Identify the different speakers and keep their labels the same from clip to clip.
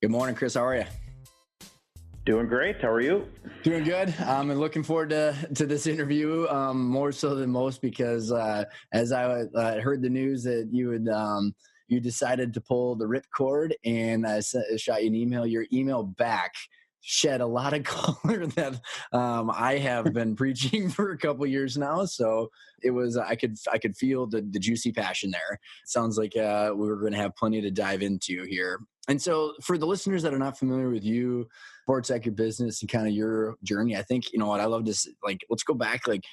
Speaker 1: Good morning, Chris. How are you?
Speaker 2: Doing great. How are you?
Speaker 1: Doing good. And looking forward to this interview more so than most because as I heard the news that you decided to pull the ripcord and shot you an email. Your email back shed a lot of color that I have been preaching for a couple years now. So it was I could feel the juicy passion there. Sounds like we were going to have plenty to dive into here. And so, for the listeners that are not familiar with you, Sportech, your business, and kind of your journey, I think you know what I love to let's go back, like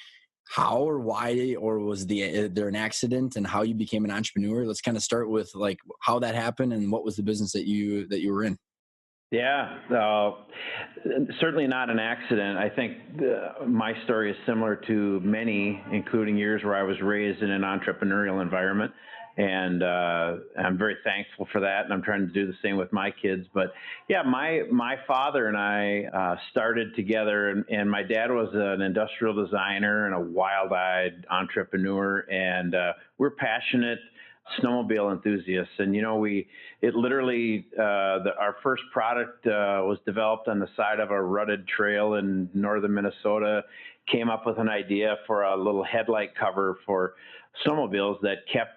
Speaker 1: how or why or was there an accident and how you became an entrepreneur. Let's kind of start with like how that happened and what was the business that you were in.
Speaker 2: Yeah, certainly not an accident. I think my story is similar to many, including yours, where I was raised in an entrepreneurial environment. And I'm very thankful for that. And I'm trying to do the same with my kids. But yeah, my father and I started together, and my dad was an industrial designer and a wild-eyed entrepreneur. And we're passionate snowmobile enthusiasts. And it literally our first product was developed on the side of a rutted trail in northern Minnesota. Came up with an idea for a little headlight cover for snowmobiles that kept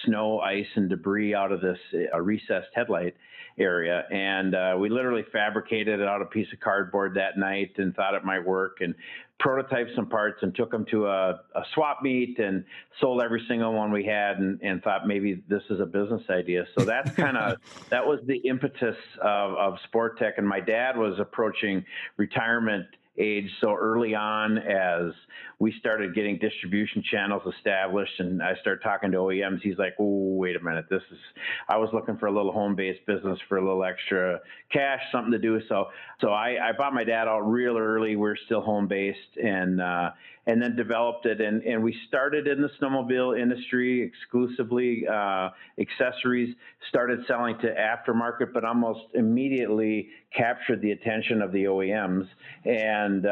Speaker 2: snow, ice, and debris out of this recessed headlight area. And we literally fabricated it out of a piece of cardboard that night and thought it might work, and prototyped some parts and took them to a swap meet and sold every single one we had, and thought maybe this is a business idea. So that's that was the impetus of Sportech. And my dad was approaching retirement age so early on, as we started getting distribution channels established and I started talking to OEMs. He's like, oh, wait a minute, I was looking for a little home-based business for a little extra cash, something to do. So I bought my dad out real early. We're still home-based, and then developed it. And we started in the snowmobile industry exclusively, accessories, started selling to aftermarket, but almost immediately captured the attention of the OEMs, and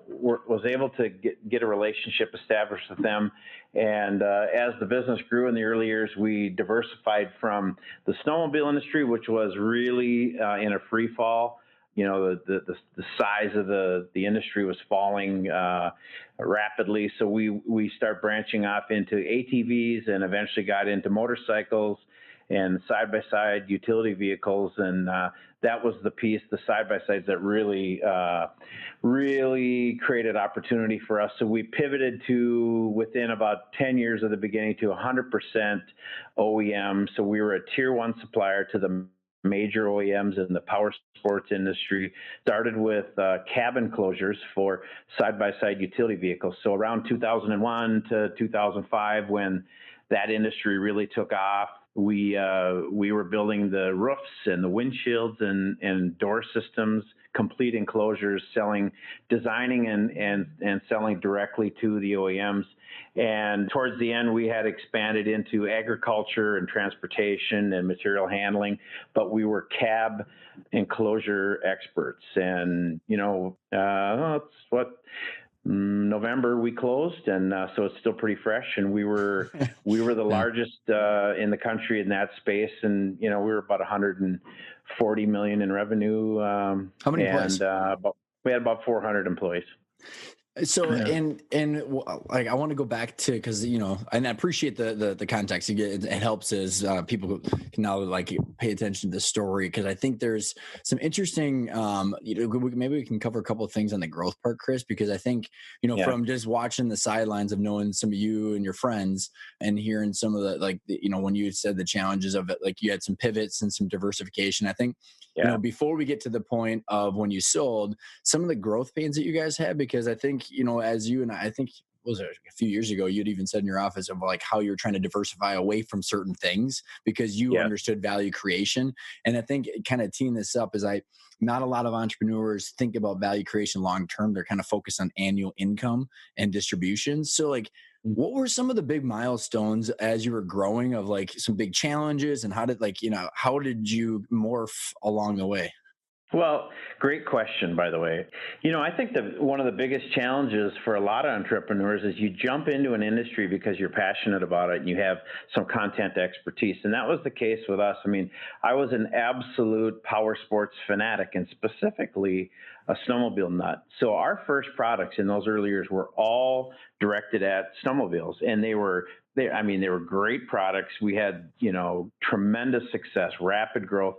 Speaker 2: was able to get a relationship established with them. And as the business grew in the early years, we diversified from the snowmobile industry, which was really in a free fall. The size of the industry was falling rapidly. So we start branching off into ATVs and eventually got into motorcycles and side-by-side utility vehicles. And that was the piece, the side-by-sides, that really created opportunity for us. So we pivoted to, within about 10 years of the beginning, to 100% OEM. So we were a tier one supplier to the major OEMs in the power sports industry. Started with cabin closures for side-by-side utility vehicles. So around 2001 to 2005, when that industry really took off, we were building the roofs and the windshields and door systems, complete enclosures, designing and selling directly to the OEMs. And towards the end, we had expanded into agriculture and transportation and material handling, but we were cab enclosure experts. And it's what November we closed, and so it's still pretty fresh. And we were the largest in the country in that space, and we were about 140 million in revenue.
Speaker 1: How many employees?
Speaker 2: We had about 400 employees.
Speaker 1: So like I want to go back to, because and I appreciate the context. It helps as people can now like pay attention to the story, because I think there's some interesting maybe we can cover a couple of things on the growth part, Chris, because I think from just watching the sidelines of knowing some of you and your friends and hearing some of the when you said the challenges of it, like you had some pivots and some diversification. I think before we get to the point of when you sold, some of the growth pains that you guys had, because I think as you and I think was it a few years ago, you'd even said in your office of like how you're trying to diversify away from certain things because you understood value creation. And I think kind of teeing this up is not a lot of entrepreneurs think about value creation long term. They're kind of focused on annual income and distribution. So like, what were some of the big milestones as you were growing, of like some big challenges, and how did you morph along the way?
Speaker 2: Well, great question, by the way. I think that one of the biggest challenges for a lot of entrepreneurs is you jump into an industry because you're passionate about it and you have some content expertise. And that was the case with us. I mean, I was an absolute power sports fanatic and specifically a snowmobile nut. So our first products in those early years were all directed at snowmobiles, and they were great products. We had, tremendous success, rapid growth.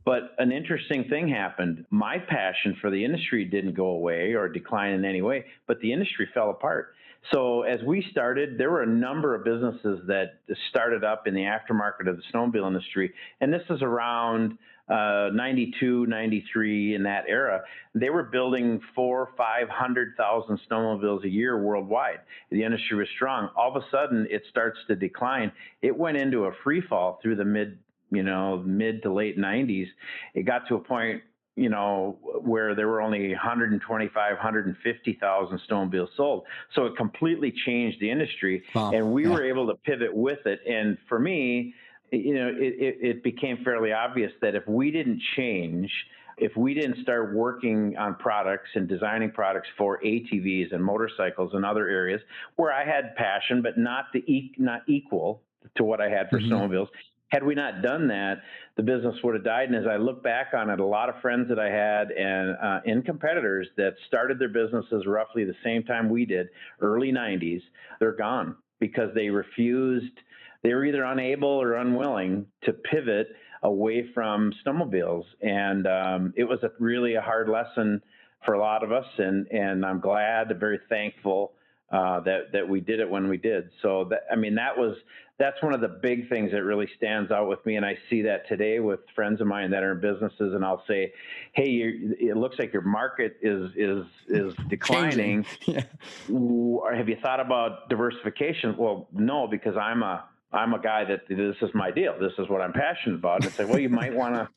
Speaker 2: But an interesting thing happened. My passion for the industry didn't go away or decline in any way, but the industry fell apart. So as we started, there were a number of businesses that started up in the aftermarket of the snowmobile industry. And this is around 92, 93, in that era. They were building 500,000 snowmobiles a year worldwide. The industry was strong. All of a sudden, it starts to decline. It went into a free fall through the mid to late 90s. It got to a point, where there were only 125, 150,000 snowmobiles sold. So it completely changed the industry,
Speaker 1: Wow.
Speaker 2: and we
Speaker 1: Yeah.
Speaker 2: were able to pivot with it. And for me, it became fairly obvious that if we didn't change, if we didn't start working on products and designing products for ATVs and motorcycles and other areas where I had passion, but not equal to what I had for
Speaker 1: Hmm.
Speaker 2: snowmobiles. Had we not done that, the business would have died. And as I look back on it, a lot of friends that I had and competitors that started their businesses roughly the same time we did, early 90s, they're gone because they refused. They were either unable or unwilling to pivot away from snowmobiles. And it was really a hard lesson for a lot of us. And I'm glad, very thankful that we did it when we did. So that's one of the big things that really stands out with me, and I see that today with friends of mine that are in businesses, and I'll say, "Hey, it looks like your market is
Speaker 1: Changing.
Speaker 2: declining.
Speaker 1: Yeah.
Speaker 2: Have you thought about diversification?" Well, no, because I'm a guy that this is my deal. This is what I'm passionate about. And it's like, well, you might want to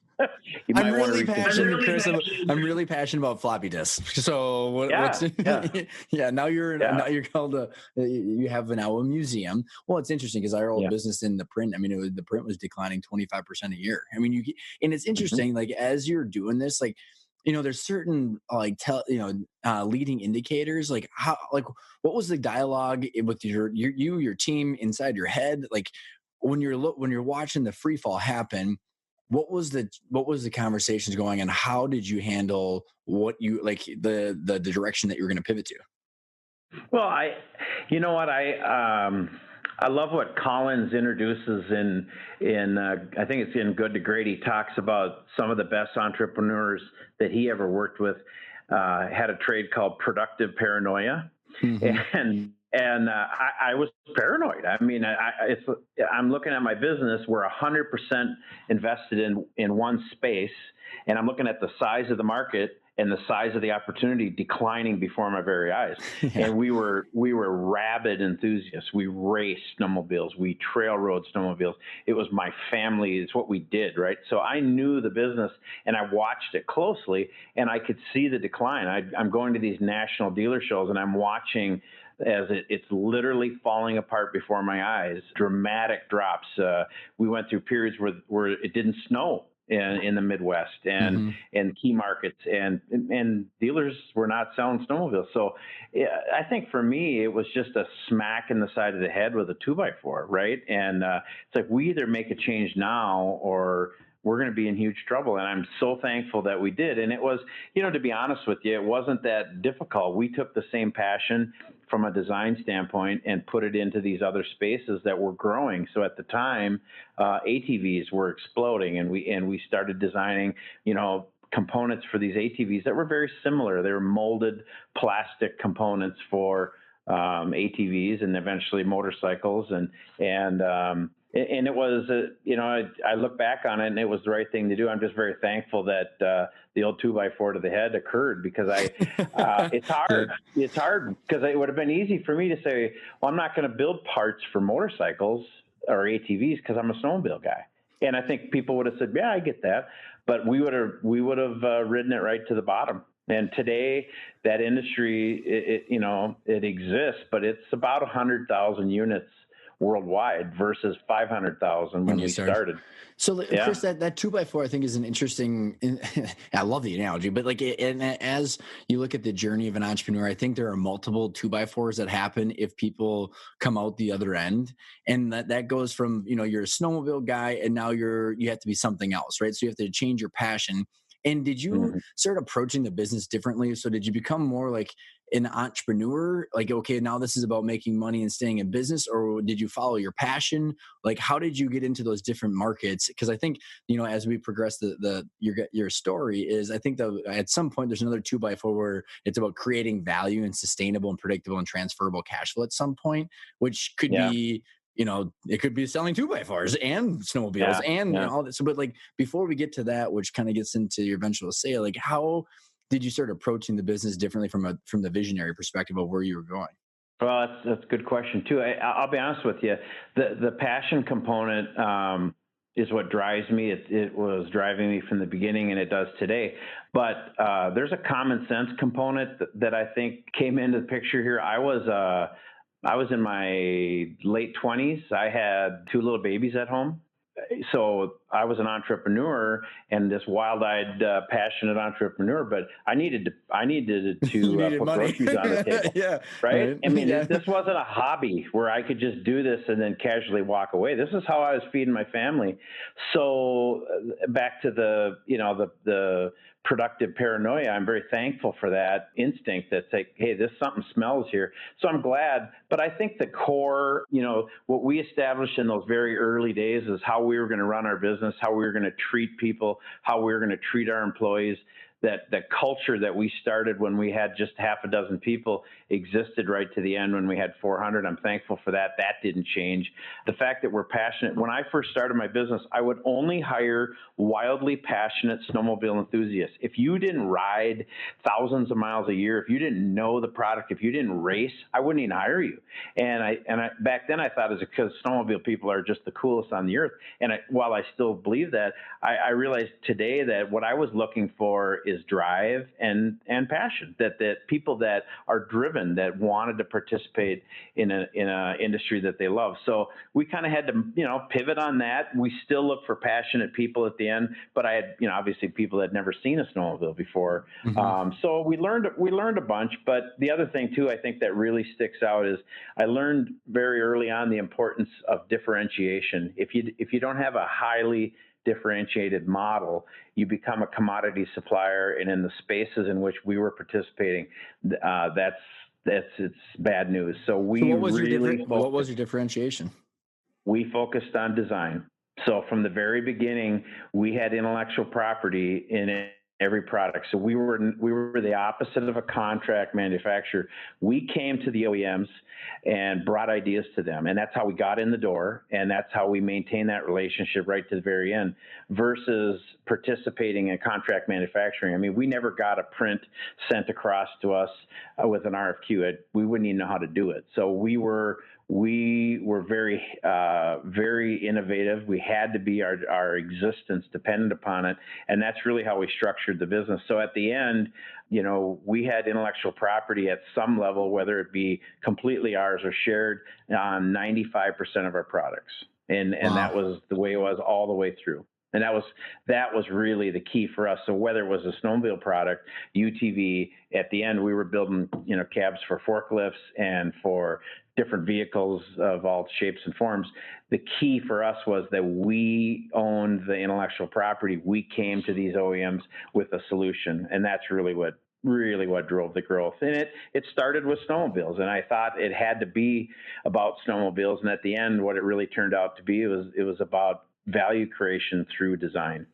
Speaker 2: you
Speaker 1: I'm
Speaker 2: might want to
Speaker 1: really
Speaker 2: reconsider.
Speaker 1: passionate, Chris. I'm really passionate about floppy disks. So what's
Speaker 2: Yeah, yeah,
Speaker 1: yeah?
Speaker 2: yeah.
Speaker 1: Now you're called a you have now a museum. Well, it's interesting because our old
Speaker 2: Yeah.
Speaker 1: business in the print. I mean, the print was declining 25% a year. I mean, and it's
Speaker 2: Hmm.
Speaker 1: interesting. Like as you're doing this, like there's certain like leading indicators. Like how what was the dialogue with your team inside your head? Like when you're watching the free fall happen, what was the conversations going and how did you handle what you like the direction that you're going to pivot to?
Speaker 2: Well, you know what, I love what Collins introduces in I think it's in Good to Great. He talks about some of the best entrepreneurs that he ever worked with had a trade called productive paranoia,
Speaker 1: Hmm.
Speaker 2: I was paranoid. I mean, I'm looking at my business. We're 100% invested in one space, and I'm looking at the size of the market and the size of the opportunity declining before my very eyes.
Speaker 1: Yeah.
Speaker 2: And we were rabid enthusiasts. We raced snowmobiles. We trail rode snowmobiles. It was my family. It's what we did, right? So I knew the business, and I watched it closely, and I could see the decline. I'm going to these national dealer shows, and I'm watching as it's literally falling apart before my eyes. Dramatic drops. We went through periods where it didn't snow in the Midwest
Speaker 1: Hmm.
Speaker 2: and key markets, and dealers were not selling snowmobiles. So yeah, I think for me it was just a smack in the side of the head with a 2x4, right? And it's like we either make a change now or we're going to be in huge trouble. And I'm so thankful that we did. And it was, to be honest with you, it wasn't that difficult. We took the same passion from a design standpoint and put it into these other spaces that were growing. So at the time, ATVs were exploding, and we started designing, components for these ATVs that were very similar. They were molded plastic components for ATVs and eventually motorcycles, and it was, I look back on it and it was the right thing to do. I'm just very thankful that the old 2x4 to the head occurred because it's
Speaker 1: Yeah.
Speaker 2: hard. It's hard because it would have been easy for me to say, well, I'm not going to build parts for motorcycles or ATVs because I'm a snowmobile guy. And I think people would have said, yeah, I get that. But we would have ridden it right to the bottom. And today, that industry, it exists, but it's about 100,000 units worldwide versus 500,000 when we started.
Speaker 1: So, Chris, that 2x4 I think is an interesting. I love the analogy, but like, and as you look at the journey of an entrepreneur, I think there are multiple 2x4s that happen if people come out the other end, and that goes from you're a snowmobile guy, and now you have to be something else, right? So you have to change your passion. And did you start approaching the business differently? So did you become more like an entrepreneur, like, okay, now this is about making money and staying in business, or did you follow your passion? Like, how did you get into those different markets? Because I think, as we progress your story is, I think that at some point there's another 2x4 where it's about creating value and sustainable and predictable and transferable cash flow at some point, which could be, it could be selling 2x4s and snowmobiles and all this. So, but like, before we get to that, which kind of gets into your eventual sale, like, how did you start approaching the business differently from the visionary perspective of where you were going?
Speaker 2: Well, that's a good question too. I'll be honest with you. The passion component is what drives me. It was driving me from the beginning, and it does today. But there's a common sense component that I think came into the picture here. I was in my late 20s. I had 2 little babies at home. So I was an entrepreneur and this wild-eyed, passionate entrepreneur, but I needed to put
Speaker 1: money.
Speaker 2: groceries on the table. Right? I mean, this wasn't a hobby where I could just do this and then casually walk away. This is how I was feeding my family. So back to the productive paranoia, I'm very thankful for that instinct that's like, hey, something smells here. So I'm glad. But I think the core, what we established in those very early days is how we were going to run our business, how we were going to treat people, how we were going to treat our employees. That culture that we started when we had just half a dozen people existed right to the end when we had 400. I'm thankful for that. That didn't change. The fact that we're passionate. When I first started my business, I would only hire wildly passionate snowmobile enthusiasts. If you didn't ride thousands of miles a year, if you didn't know the product, if you didn't race, I wouldn't even hire you. And I back then I thought it was because snowmobile people are just the coolest on the earth. And while I still believe that, I realized today that what I was looking for is drive and passion, that people that are driven, that wanted to participate in a industry that they love. So we kind of had to, pivot on that. We still look for passionate people at the end, but I had, obviously people that had never seen a snowmobile before. So we learned a bunch, but the other thing too, I think that really sticks out is I learned very early on the importance of differentiation. If you don't have a highly differentiated model, you become a commodity supplier, and in the spaces in which we were participating, it's bad news. So what
Speaker 1: was your differentiation?
Speaker 2: We focused on design. So from the very beginning, we had intellectual property in every product. So we were the opposite of a contract manufacturer. We came to the OEMs and brought ideas to them, and that's how we got in the door, and that's how we maintain that relationship right to the very end, versus participating in contract manufacturing. I mean, we never got a print sent across to us with an RFQ. We wouldn't even know how to do it. So we were very, very innovative. We had to be, our existence dependent upon it. And that's really how we structured the business. So at the end, we had intellectual property at some level, whether it be completely ours or shared, on 95% of our products. And that was the way it was all the way through. And that was really the key for us. So whether it was a snowmobile product, UTV, at the end we were building, cabs for forklifts and for different vehicles of all shapes and forms. The key for us was that we owned the intellectual property. We came to these OEMs with a solution, and that's really what drove the growth. And it started with snowmobiles, and I thought it had to be about snowmobiles. And at the end, what it really turned out to be, it was about value creation through design.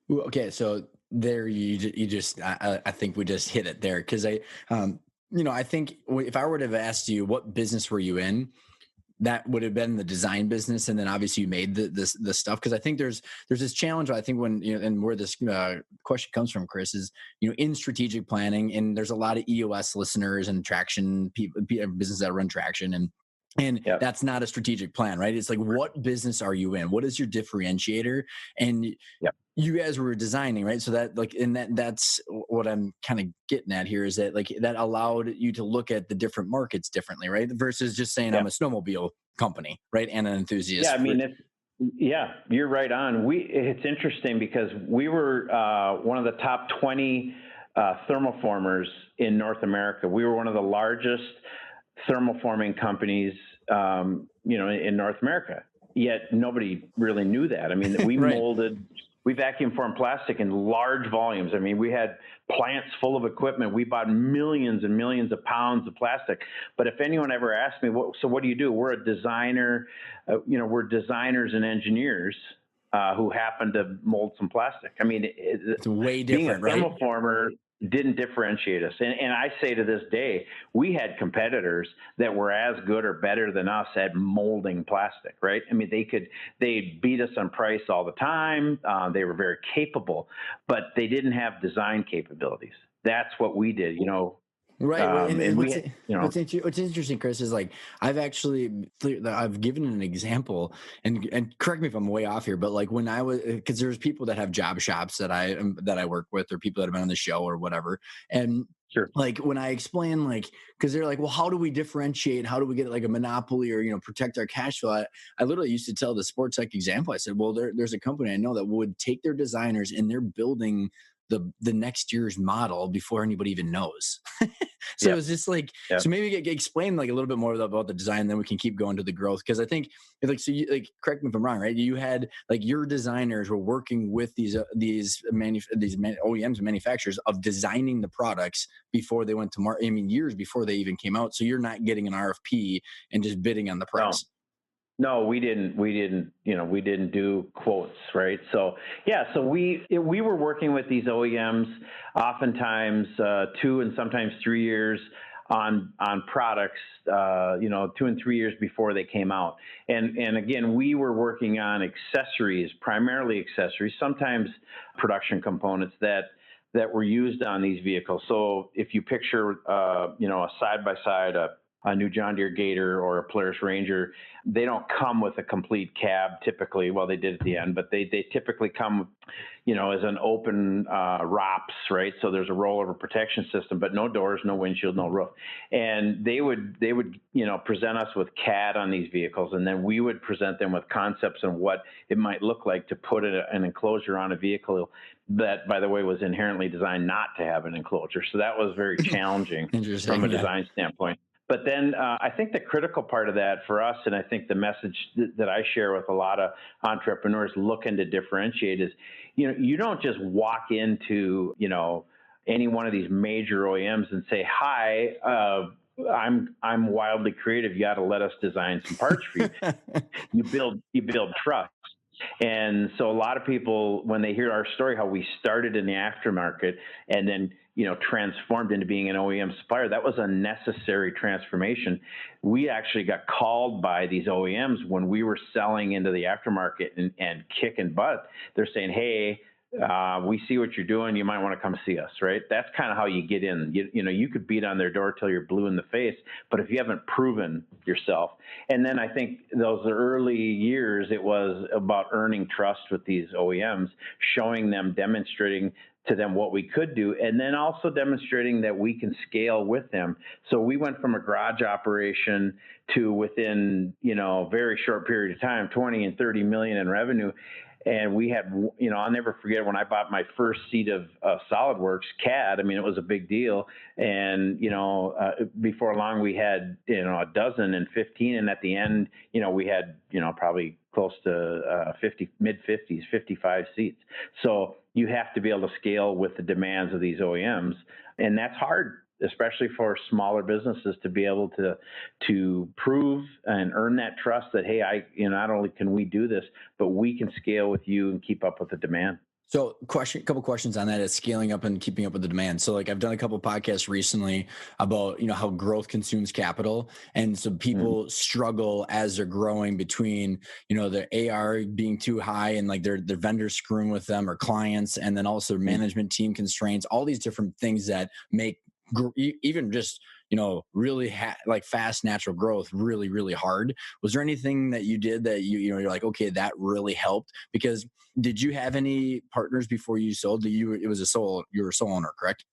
Speaker 1: Okay, so there you just I think we just hit it there, because I think if I were to have asked you what business were you in, that would have been the design business, and then obviously you made the stuff. Because I think there's this challenge. I think when and where this question comes from, Chris, is in strategic planning, and there's a lot of EOS listeners and traction people, businesses that run traction, and yep. That's not a strategic plan, right? It's like, what business are you in? What is your differentiator? And yep. You guys were designing, right? So that that's what I'm kind of getting at here, is that that allowed you to look at the different markets differently, right? Versus just saying, yep. I'm a snowmobile company, right? And an enthusiast.
Speaker 2: Yeah, I mean, you're right on. It's interesting because we were one of the top 20 thermoformers in North America. We were one of the largest thermoforming companies, in North America. Yet nobody really knew that. I mean, we
Speaker 1: Right.
Speaker 2: we vacuum formed plastic in large volumes. I mean, we had plants full of equipment. We bought millions and millions of pounds of plastic. But if anyone ever asked me, what do you do? We're a designer. We're designers and engineers who happen to mold some plastic. I mean,
Speaker 1: It's way
Speaker 2: being a
Speaker 1: different, right?
Speaker 2: thermoformer didn't differentiate us. And I say to this day, we had competitors that were as good or better than us at molding plastic, right? I mean, they beat us on price all the time. They were very capable, but they didn't have design capabilities. That's what we did,
Speaker 1: Right.
Speaker 2: and we,
Speaker 1: What's interesting, Chris, is like I've given an example, and correct me if I'm way off here, but like when I was, because there's people that have job shops that I work with, or people that have been on the show or whatever, and
Speaker 2: sure.
Speaker 1: Like when I explain, like, because they're like, well, how do we differentiate? How do we get like a monopoly or protect our cash flow? I literally used to tell the Sportech example. I said, well, there's a company I know that would take their designers and they're building the next year's model before anybody even knows. So
Speaker 2: Yep.
Speaker 1: it's just like,
Speaker 2: Yep.
Speaker 1: so maybe explain like a little bit more about the design, then we can keep going to the growth. Cause I think correct me if I'm wrong, right? You had like your designers were working with these OEMs and manufacturers of designing the products before they went to market. I mean, years before they even came out. So you're not getting an RFP and just bidding on the price.
Speaker 2: No, we didn't. We didn't do quotes, right? So yeah, so we were working with these OEMs, oftentimes 2 and sometimes 3 years on products, 2 and 3 years before they came out. And again, we were working on accessories, primarily accessories, sometimes production components that were used on these vehicles. So if you picture, a side by side, a new John Deere Gator or a Polaris Ranger, they don't come with a complete cab typically. Well, they did at the end, but they typically come, as an open ROPS, right? So there's a rollover protection system, but no doors, no windshield, no roof. And they would present us with CAD on these vehicles, and then we would present them with concepts on what it might look like to put an enclosure on a vehicle that, by the way, was inherently designed not to have an enclosure. So that was very challenging from a design standpoint. But then I think the critical part of that for us, and I think the message that I share with a lot of entrepreneurs looking to differentiate is, you don't just walk into, any one of these major OEMs and say, hi, I'm wildly creative. You got to let us design some parts for you. You build trust. And so a lot of people, when they hear our story, how we started in the aftermarket and then, transformed into being an OEM supplier, that was a necessary transformation. We actually got called by these OEMs when we were selling into the aftermarket and kicking butt. They're saying, hey, we see what you're doing. You might want to come see us, right? That's kind of how you get in. You could beat on their door till you're blue in the face, but if you haven't proven yourself. And then I think those early years, it was about earning trust with these OEMs, showing them, demonstrating to them what we could do, and then also demonstrating that we can scale with them. So we went from a garage operation to within, a very short period of time, 20 and 30 million in revenue. And we had, I'll never forget when I bought my first seat of SolidWorks CAD. I mean, it was a big deal. And, before long we had, a dozen and 15. And at the end, we had, probably close to mid 50s, 55 seats. So you have to be able to scale with the demands of these OEMs. And that's hard, especially for smaller businesses, to be able to prove and earn that trust that, hey, not only can we do this, but we can scale with you and keep up with the demand.
Speaker 1: So couple questions on that is scaling up and keeping up with the demand. So like I've done a couple of podcasts recently about, how growth consumes capital. And so people struggle as they're growing between, the AR being too high and like their vendors screwing with them or clients. And then also management team constraints, all these different things that make even just, really like fast natural growth really, really hard. Was there anything that you did that you're like, okay, that really helped? Because did you have any partners before you sold? You were a sole owner, correct?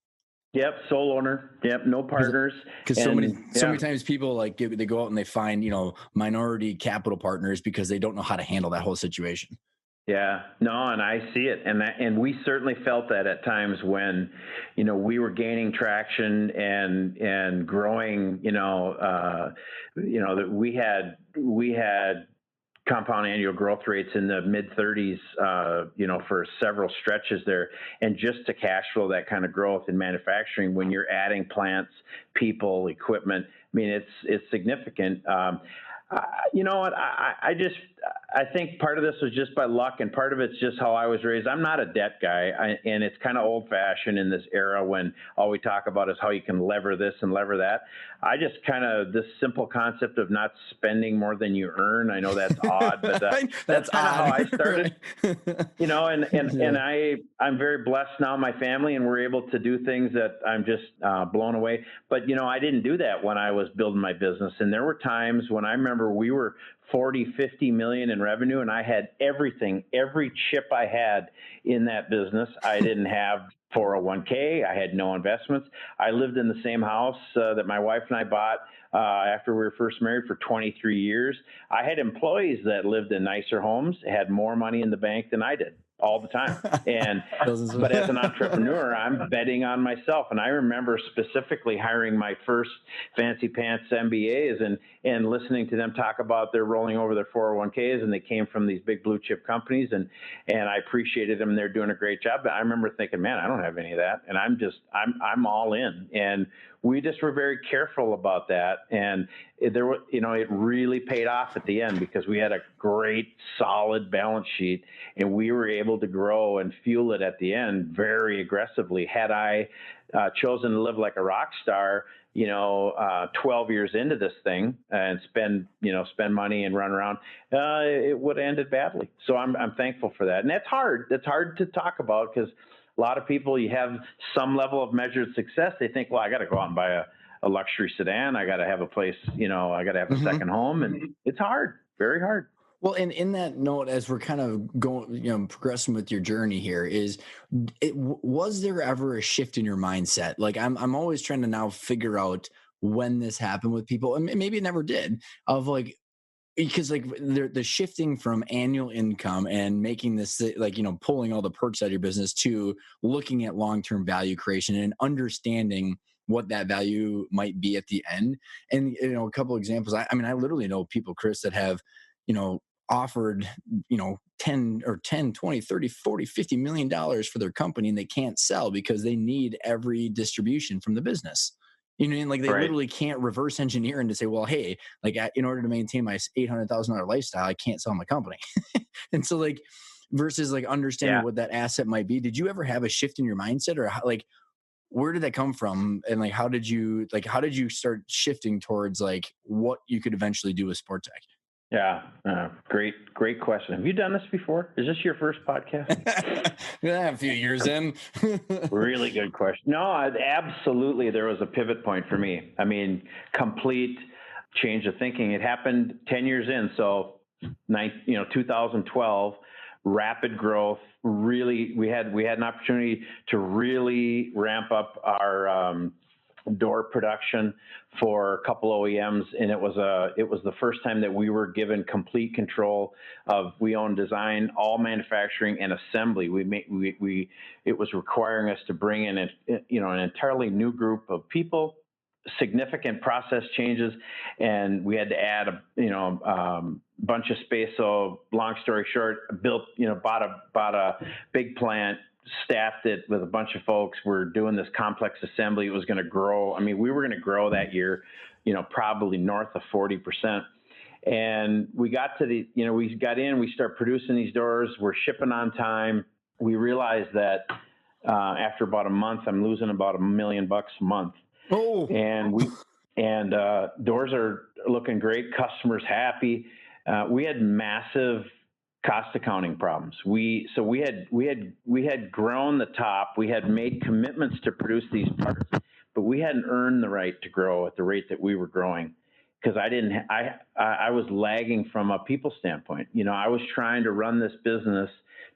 Speaker 2: Yep, sole owner. Yep, no partners.
Speaker 1: Because so
Speaker 2: And
Speaker 1: many times people like they go out and they find, you know, minority capital partners because they don't know how to handle that whole situation.
Speaker 2: yeah, no, and I see it, and we certainly felt that at times when, you know, we were gaining traction and growing, that we had compound annual growth rates in the mid 30s, for several stretches there, and just to cash flow that kind of growth in manufacturing when you're adding plants, people, equipment. I mean, it's significant. You know what? I think part of this was just by luck, and part of it's just how I was raised. I'm not a debt guy, and it's kind of old fashioned in this era when all we talk about is how you can lever this and lever that. I just kind of this simple concept of not spending more than you earn. I know that's odd, but that's kind of how I started. You know, and I'm very blessed now, my family, and we're able to do things that I'm just blown away. But you know, I didn't do that when I was building my business, and there were times when I remember we were 40, 50 million in revenue, and I had everything, every chip I had in that business. I didn't have 401k. I had no investments. I lived in the same house that my wife and I bought after we were first married for 23 years. I had employees that lived in nicer homes, had more money in the bank than I did all the time. And but as an entrepreneur, I'm betting on myself. And I remember specifically hiring my first fancy pants MBAs and listening to them talk about their rolling over their 401ks, and they came from these big blue chip companies, and I appreciated them. They're doing a great job. But I remember thinking, man, I don't have any of that, and I'm all in. And we just were very careful about that, and it really paid off at the end because we had a great solid balance sheet, and we were able to grow and fuel it at the end very aggressively. Had I chosen to live like a rock star, 12 years into this thing and spend money and run around, it would have ended badly. So I'm thankful for that. And that's hard. That's hard to talk about because a lot of people, you have some level of measured success. They think, well, I got to go out and buy a luxury sedan. I got to have a place, I got to have a second home. And it's hard, very hard.
Speaker 1: Well, and in that note, as we're kind of going, progressing with your journey here, was there ever a shift in your mindset? Like I'm always trying to now figure out when this happened with people, and maybe it never did. Of like, because like the shifting from annual income and making this pulling all the perks out of your business to looking at long-term value creation and understanding what that value might be at the end. And a couple of examples. I literally know people, Chris, that have offered 10 or 10, 20, 30, 40, 50 million dollars for their company, and they can't sell because they need every distribution from the business. They literally can't reverse engineer and to say, well, hey, like in order to maintain my $800,000 lifestyle, I can't sell my company. And so versus understanding what that asset might be. Did you ever have a shift in your mindset, or where did that come from? And how did you start shifting towards what you could eventually do with Sportech?
Speaker 2: Yeah. Great question. Have you done this before? Is this your first podcast?
Speaker 1: Yeah, a few years in.
Speaker 2: Really good question. No, absolutely. There was a pivot point for me. I mean, complete change of thinking. It happened 10 years in. So 2012, rapid growth. Really, we had an opportunity to really ramp up our door production for a couple OEMs, and it was the first time that we were given complete control of, we own design, all manufacturing and assembly. It was requiring us to bring in an entirely new group of people, significant process changes, and we had to add a bunch of space. So long story short, bought a big plant, staffed it with a bunch of folks. We're doing this complex assembly. It was going to grow. I mean, we were going to grow that year, probably north of 40%. And we got to we got in, we start producing these doors. We're shipping on time. We realized that after about a month, I'm losing about $1 million a month.
Speaker 1: Oh,
Speaker 2: and doors are looking great. Customers happy. We had massive cost accounting problems. We had grown the top. We had made commitments to produce these parts, but we hadn't earned the right to grow at the rate that we were growing, because I was lagging from a people standpoint. I was trying to run this business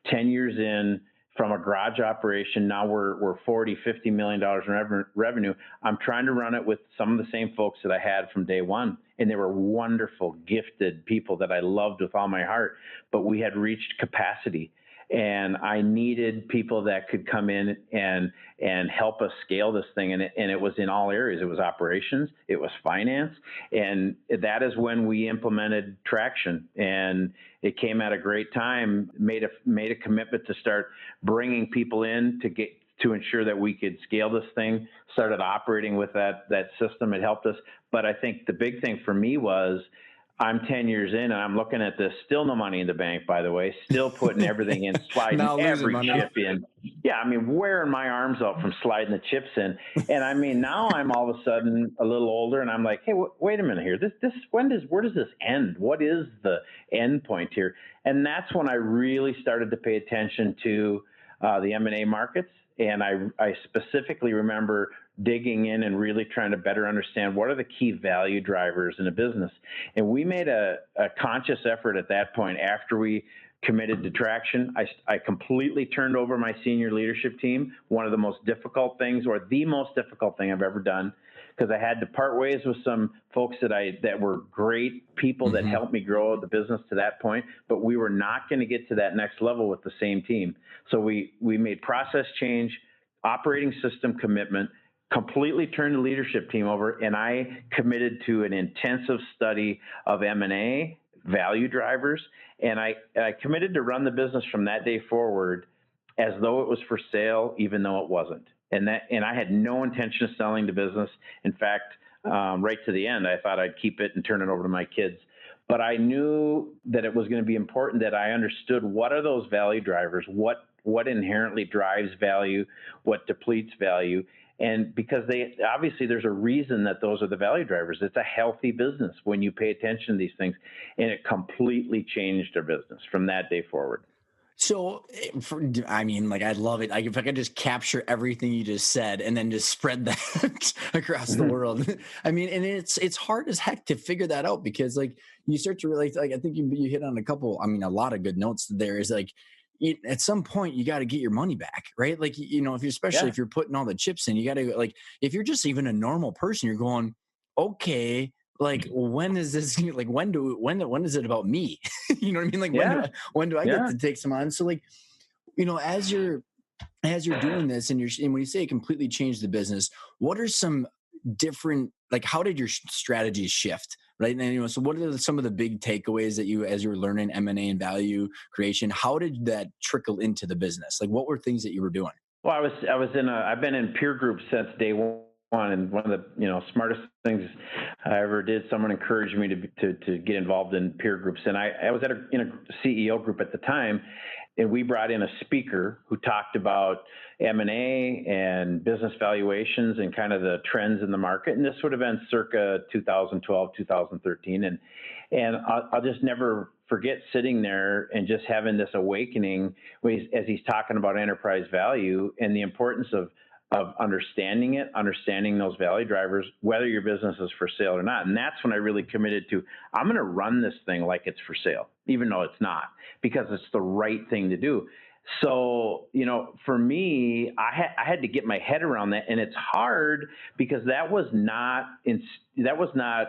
Speaker 2: 10 years in, from a garage operation. Now we're 40, $50 million in revenue. I'm trying to run it with some of the same folks that I had from day one. And they were wonderful, gifted people that I loved with all my heart, but we had reached capacity. And I needed people that could come in and help us scale this thing. And it was in all areas. It was operations, it was finance. And that is when we implemented Traction. And it came at a great time, made a commitment to start bringing people in to ensure that we could scale this thing, started operating with that system. It helped us. But I think the big thing for me was, I'm 10 years in and I'm looking at this, still no money in the bank, by the way, still putting everything in, sliding every chip in. Yeah, I mean, wearing my arms out from sliding the chips in. And I mean, now I'm all of a sudden a little older and I'm like, hey, wait a minute here. Where does this end? What is the end point here? And that's when I really started to pay attention to the M&A markets. And I specifically remember digging in and really trying to better understand what are the key value drivers in a business. And we made a conscious effort at that point. After we committed to Traction, I completely turned over my senior leadership team. One of the most difficult things, or the most difficult thing I've ever done, because I had to part ways with some folks that were great people that helped me grow the business to that point, but we were not going to get to that next level with the same team. So we made process change, operating system commitment, completely turned the leadership team over, and I committed to an intensive study of M&A, value drivers, and I committed to run the business from that day forward as though it was for sale, even though it wasn't. And I had no intention of selling the business. In fact, right to the end, I thought I'd keep it and turn it over to my kids. But I knew that it was going to be important that I understood what are those value drivers, what inherently drives value, what depletes value. And because obviously there's a reason that those are the value drivers. It's a healthy business when you pay attention to these things. And it completely changed our business from that day forward.
Speaker 1: So, I'd love it. If I could just capture everything you just said and then just spread that across the world. I mean, and it's hard as heck to figure that out because you start to realize, I think you hit on a lot of good notes there is at some point you got to get your money back, right? If you're putting all the chips in, you got to if you're just even a normal person, you're going, okay, when is this when is it about me? You know what I mean? When do I get to take some on? So as you're doing this and when you say it completely changed the business, what are some different, how did your strategies shift? Right. And, so what are some of the big takeaways that as you were learning M&A and value creation, how did that trickle into the business? What were things that you were doing?
Speaker 2: Well, I've been in peer groups since day one. And one of the smartest things I ever did, someone encouraged me to get involved in peer groups. And I was in a CEO group at the time, and we brought in a speaker who talked about M&A and business valuations and kind of the trends in the market. And this would have been circa 2012, 2013. And I'll just never forget sitting there and just having this awakening as he's talking about enterprise value and the importance of understanding those value drivers, whether your business is for sale or not. And that's when I really committed to, I'm going to run this thing like it's for sale, even though it's not, because it's the right thing to do. So, for me, I had to get my head around that. And it's hard because that was not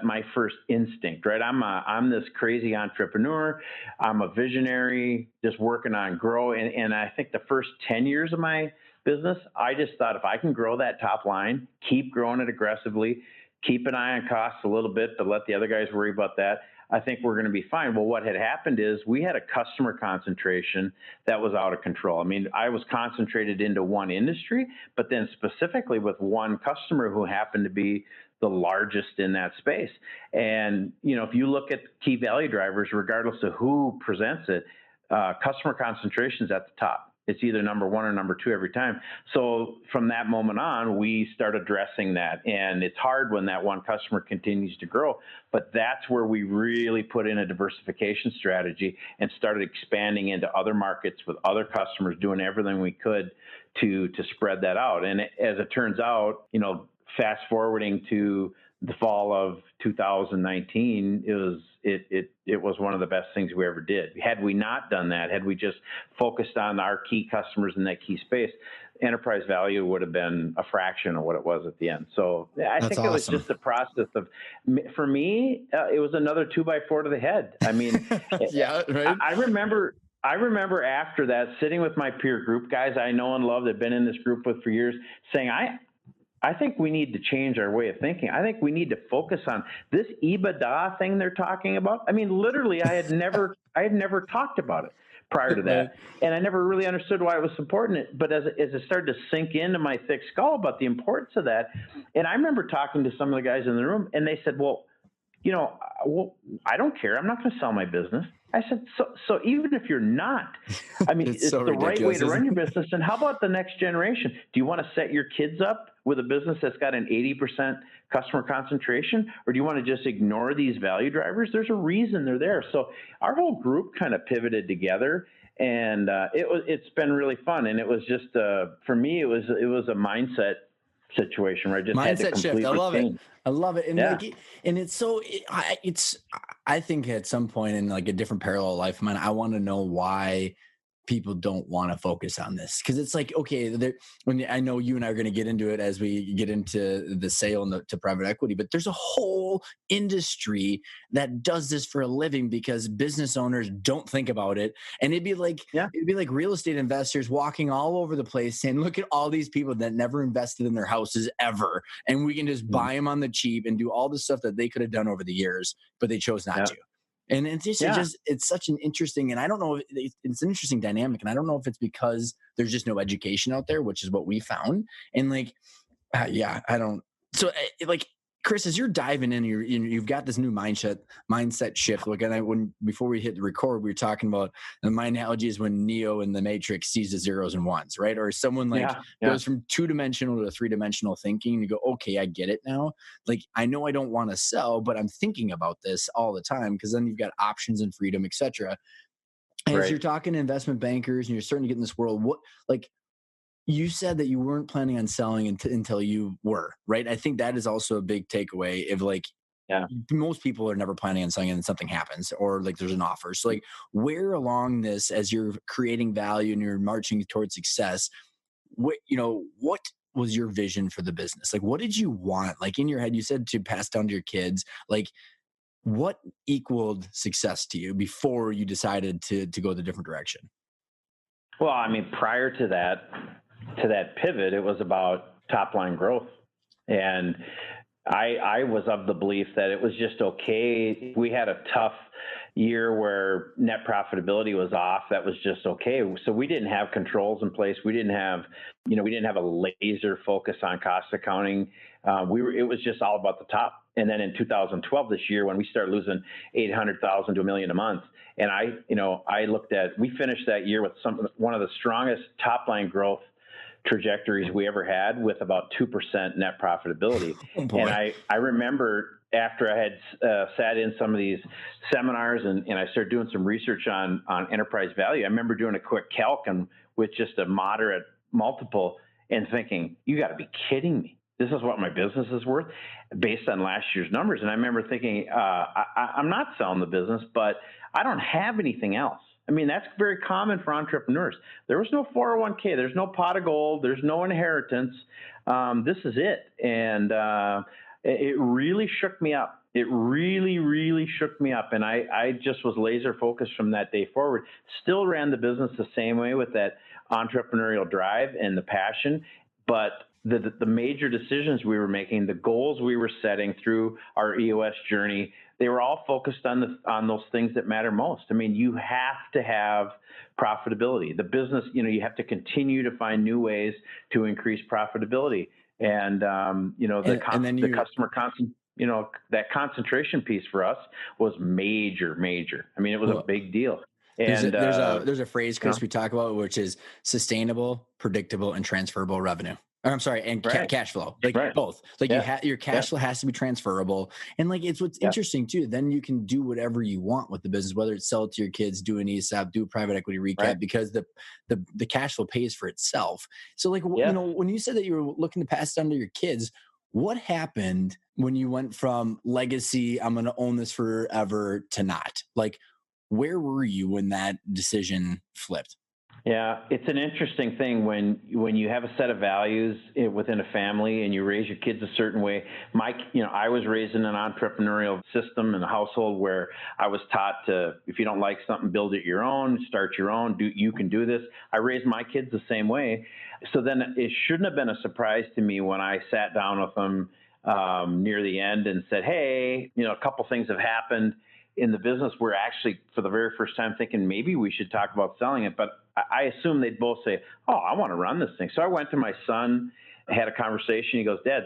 Speaker 2: my first instinct, right? I'm this crazy entrepreneur. I'm a visionary, just working on grow. And I think the first 10 years of my business, I just thought if I can grow that top line, keep growing it aggressively, keep an eye on costs a little bit, but let the other guys worry about that, I think we're going to be fine. Well, what had happened is we had a customer concentration that was out of control. I mean, I was concentrated into one industry, but then specifically with one customer who happened to be the largest in that space. And, if you look at key value drivers, regardless of who presents it, customer concentration is at the top. It's either number one or number two every time. So from that moment on, we start addressing that. And it's hard when that one customer continues to grow, but that's where we really put in a diversification strategy and started expanding into other markets with other customers, doing everything we could to spread that out. And as it turns out, fast forwarding to the fall of 2019, it was one of the best things we ever did. Had we not done that, had we just focused on our key customers in that key space, enterprise value would have been a fraction of what it was at the end. So I
Speaker 1: That's
Speaker 2: think
Speaker 1: awesome.
Speaker 2: It was just a process of, for me, it was another 2x4 to the head. I mean,
Speaker 1: yeah, right.
Speaker 2: I remember after that sitting with my peer group, guys I know and love that have been in this group with for years, saying, I think we need to change our way of thinking. I think we need to focus on this EBITDA thing they're talking about. I mean, literally, I had never talked about it prior to that, and I never really understood why it was important. But as it started to sink into my thick skull about the importance of that, and I remember talking to some of the guys in the room, and they said, "Well, I don't care. I'm not going to sell my business." I said, so even if you're not, I mean, it's so the right way to run your business. And how about the next generation? Do you want to set your kids up with a business that's got an 80% customer concentration, or do you want to just ignore these value drivers? There's a reason they're there. So our whole group kind of pivoted together, and it's been really fun. And it was just, for me, it was a mindset situation where I just had to completely
Speaker 1: shift. I love
Speaker 2: change.
Speaker 1: it. I love it. And
Speaker 2: yeah.
Speaker 1: and it's so, I think at some point in like a different parallel life of mine, I want to know why people don't want to focus on this. Cause it's like, okay, when I know you and I are going to get into it as we get into the sale and to private equity, but there's a whole industry that does this for a living because business owners don't think about it. And it'd be like real estate investors walking all over the place saying, look at all these people that never invested in their houses ever. And we can just buy them on the cheap and do all the stuff that they could have done over the years, but they chose not to. And it's just it's such an interesting, and I don't know, it's an interesting dynamic. And I don't know if it's because there's just no education out there, which is what we found. And like, I don't. So like, Chris, as you're diving in, you've got this new mindset shift. Like, before we hit the record, we were talking about, and my analogy is when Neo in the Matrix sees the zeros and ones, right? Or someone goes from 2-dimensional to 3-dimensional thinking, and you go, okay, I get it now. Like, I know I don't want to sell, but I'm thinking about this all the time, because then you've got options and freedom, etc. As you're talking to investment bankers and you're starting to get in this world, you said that you weren't planning on selling until you were, right? I think that is also a big takeaway of most people are never planning on selling and something happens, or like there's an offer. So like, where along this, as you're creating value and you're marching towards success, what was your vision for the business? Like, what did you want? Like, in your head, you said to pass down to your kids, like, what equaled success to you before you decided to go the different direction?
Speaker 2: Well, I mean, prior to that pivot, it was about top line growth. And I was of the belief that it was just okay. We had a tough year where net profitability was off. That was just okay. So we didn't have controls in place. We didn't have a laser focus on cost accounting. It was just all about the top. And then in 2012, this year, when we started losing $800,000 to $1 million a month, and we finished that year with one of the strongest top line growth trajectories we ever had, with about 2% net profitability. And I remember after I had sat in some of these seminars and I started doing some research on enterprise value, I remember doing a quick calc and with just a moderate multiple and thinking, you got to be kidding me. This is what my business is worth based on last year's numbers. And I remember thinking, I'm not selling the business, but I don't have anything else. I mean, that's very common for entrepreneurs. There was no 401k. There's no pot of gold. There's no inheritance. This is it. And it really shook me up. It really, really shook me up. And I just was laser focused from that day forward. Still ran the business the same way with that entrepreneurial drive and the passion. But the major decisions we were making, the goals we were setting through our EOS journey, they were all focused on those things that matter most. I mean, you have to have profitability. The business, you have to continue to find new ways to increase profitability. And the customer that concentration piece for us was major. I mean, it was a big deal. And
Speaker 1: there's a phrase, Chris, we talk about, which is sustainable, predictable, and transferable revenue. I'm sorry, and cash flow, both. Like your cash flow has to be transferable, and like it's what's interesting too. Then you can do whatever you want with the business, whether it's sell it to your kids, do an ESOP, do a private equity recap, because the cash flow pays for itself. So like when you said that you were looking to pass it on to your kids, what happened when you went from legacy, I'm going to own this forever, to not? Like, where were you when that decision flipped?
Speaker 2: Yeah, it's an interesting thing when you have a set of values within a family and you raise your kids a certain way. I was raised in an entrepreneurial system in a household where I was taught to, if you don't like something, build it your own, start your own, you can do this. I raised my kids the same way. So then it shouldn't have been a surprise to me when I sat down with them near the end and said, hey, a couple things have happened in the business. We're actually, for the very first time, thinking maybe we should talk about selling it. But I assume they'd both say, oh, I want to run this thing. So I went to my son, had a conversation. He goes, Dad,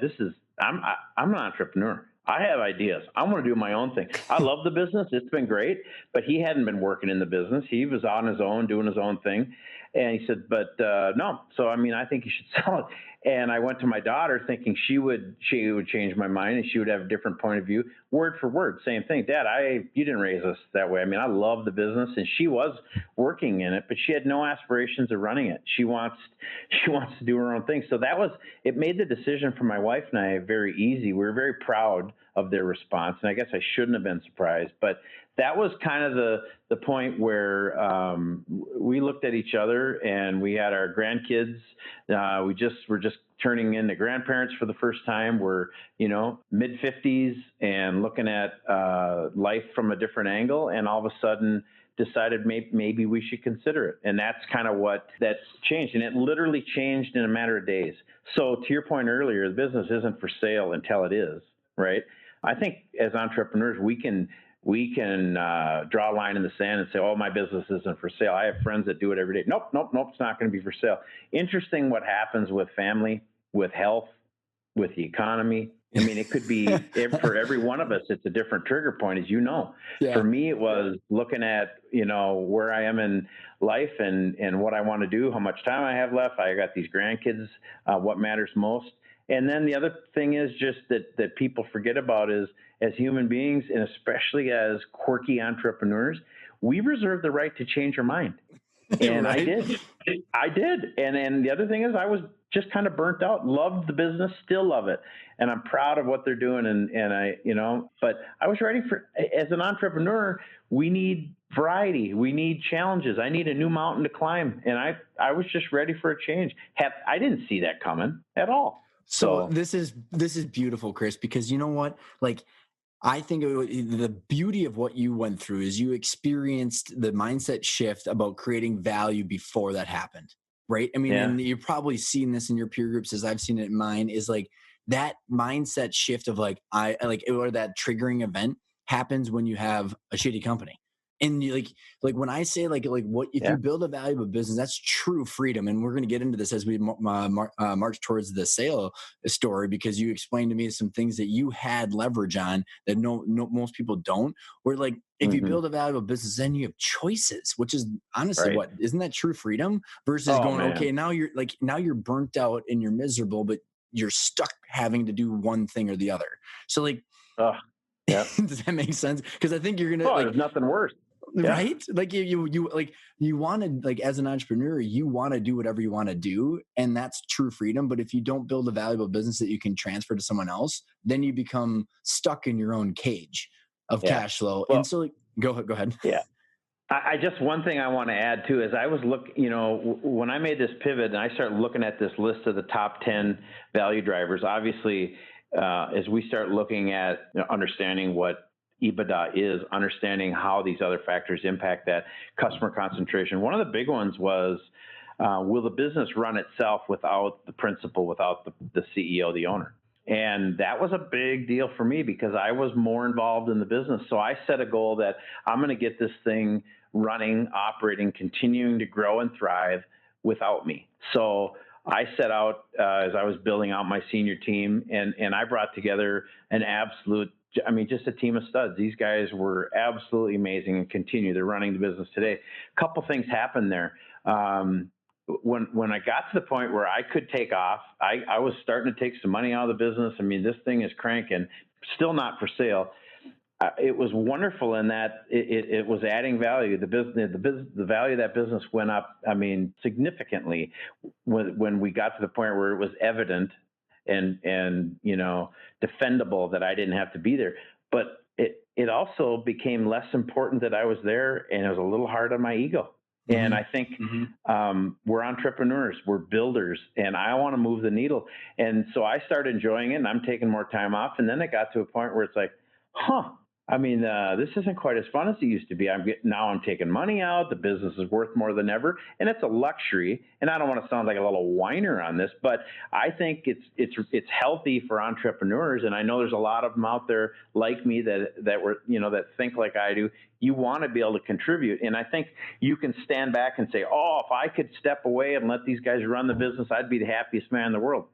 Speaker 2: I'm an entrepreneur. I have ideas. I want to do my own thing. I love the business. It's been great, but he hadn't been working in the business. He was on his own, doing his own thing. And he said, but no. So, I think you should sell it. And I went to my daughter thinking she would change my mind and she would have a different point of view. Word for word, same thing. Dad, you didn't raise us that way. I love the business, and she was working in it, but she had no aspirations of running it. She wants to do her own thing. So it made the decision for my wife and I very easy. We were very proud of their response, and I guess I shouldn't have been surprised, but that was kind of the point where we looked at each other, and we had our grandkids. We're just turning into grandparents for the first time. We're mid 50s and looking at life from a different angle, and all of a sudden decided maybe we should consider it. And that's kind of that's changed, and it literally changed in a matter of days. So to your point earlier, the business isn't for sale until it is, right? I think as entrepreneurs, we can draw a line in the sand and say, oh, my business isn't for sale. I have friends that do it every day. Nope, it's not going to be for sale. Interesting what happens with family, with health, with the economy. It could be, for every one of us, it's a different trigger point, as you know. Yeah. For me, it was looking at, where I am in life and what I want to do, how much time I have left. I got these grandkids, what matters most. And then the other thing is just that people forget about is, as human beings, and especially as quirky entrepreneurs, we reserve the right to change our mind. And right? I did. And the other thing is I was just kind of burnt out, loved the business, still love it. And I'm proud of what they're doing. And I, but I was ready as an entrepreneur, we need variety. We need challenges. I need a new mountain to climb. And I was just ready for a change. I didn't see that coming at all.
Speaker 1: So this is beautiful, Chris, because you know what? Like, I think the beauty of what you went through is you experienced the mindset shift about creating value before that happened, right? And you've probably seen this in your peer groups, as I've seen it in mine, is like that mindset shift of or that triggering event happens when you have a shitty company. And you like when I say like what if you build a valuable business, that's true freedom. And we're going to get into this as we march towards the sale story, because you explained to me some things that you had leverage on that no most people don't. Where like if you build a valuable business, then you have choices, which is honestly what isn't that true freedom versus okay, now you're burnt out and you're miserable, but you're stuck having to do one thing or the other. So like, does that make sense? Because I think you're gonna
Speaker 2: there's nothing worse.
Speaker 1: Right? Like you want to, like, as an entrepreneur, you want to do whatever you want to do, and that's true freedom. But if you don't build a valuable business that you can transfer to someone else, then you become stuck in your own cage of cash flow. Well, and so like, go ahead.
Speaker 2: Yeah. I just, one thing I want to add too, is I was when I made this pivot and I started looking at this list of the top 10 value drivers, obviously, as we start looking at understanding what EBITDA is, understanding how these other factors impact that, customer concentration. One of the big ones was, will the business run itself without the principal, without the CEO, the owner? And that was a big deal for me because I was more involved in the business. So I set a goal that I'm going to get this thing running, operating, continuing to grow and thrive without me. So I set out as I was building out my senior team, and I brought together an absolute, just a team of studs. These guys were absolutely amazing and continue. They're running the business today. A couple things happened there. When I got to the point where I could take off, I was starting to take some money out of the business. This thing is cranking, still not for sale. It was wonderful in that it was adding value. The value of that business went up, significantly when we got to the point where it was evident and defendable that I didn't have to be there. But it also became less important that I was there, and it was a little hard on my ego. And I think we're entrepreneurs, we're builders, and I want to move the needle. And so I started enjoying it, and I'm taking more time off. And then it got to a point where it's like, this isn't quite as fun as it used to be. Now I'm taking money out. The business is worth more than ever, and it's a luxury. And I don't want to sound like a little whiner on this, but I think it's healthy for entrepreneurs. And I know there's a lot of them out there like me that think like I do. You want to be able to contribute, and I think you can stand back and say, "Oh, if I could step away and let these guys run the business, I'd be the happiest man in the world."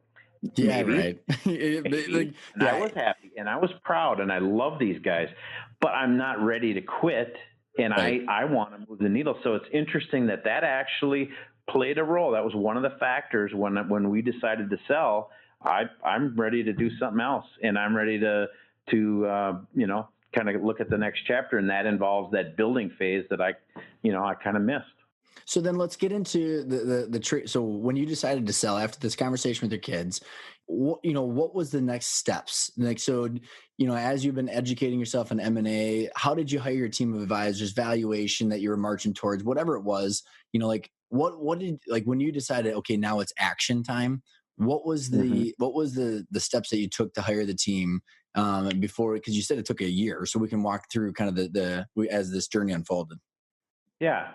Speaker 1: Yeah,
Speaker 2: maybe,
Speaker 1: right.
Speaker 2: maybe. I was happy and I was proud and I love these guys, but I'm not ready to quit, and right. I want to move the needle. So it's interesting that actually played a role. That was one of the factors when we decided to sell. I'm ready to do something else, and I'm ready to kind of look at the next chapter, and that involves that building phase that I kind of missed.
Speaker 1: So then let's get into the trade. So when you decided to sell after this conversation with your kids, what was the next steps? Like, so, as you've been educating yourself in M&A, how did you hire your team of advisors, valuation that you were marching towards, whatever it was, what did, like, when you decided, okay, now it's action time, what was the steps that you took to hire the team before, because you said it took a year, so we can walk through kind of as this journey unfolded.
Speaker 2: Yeah.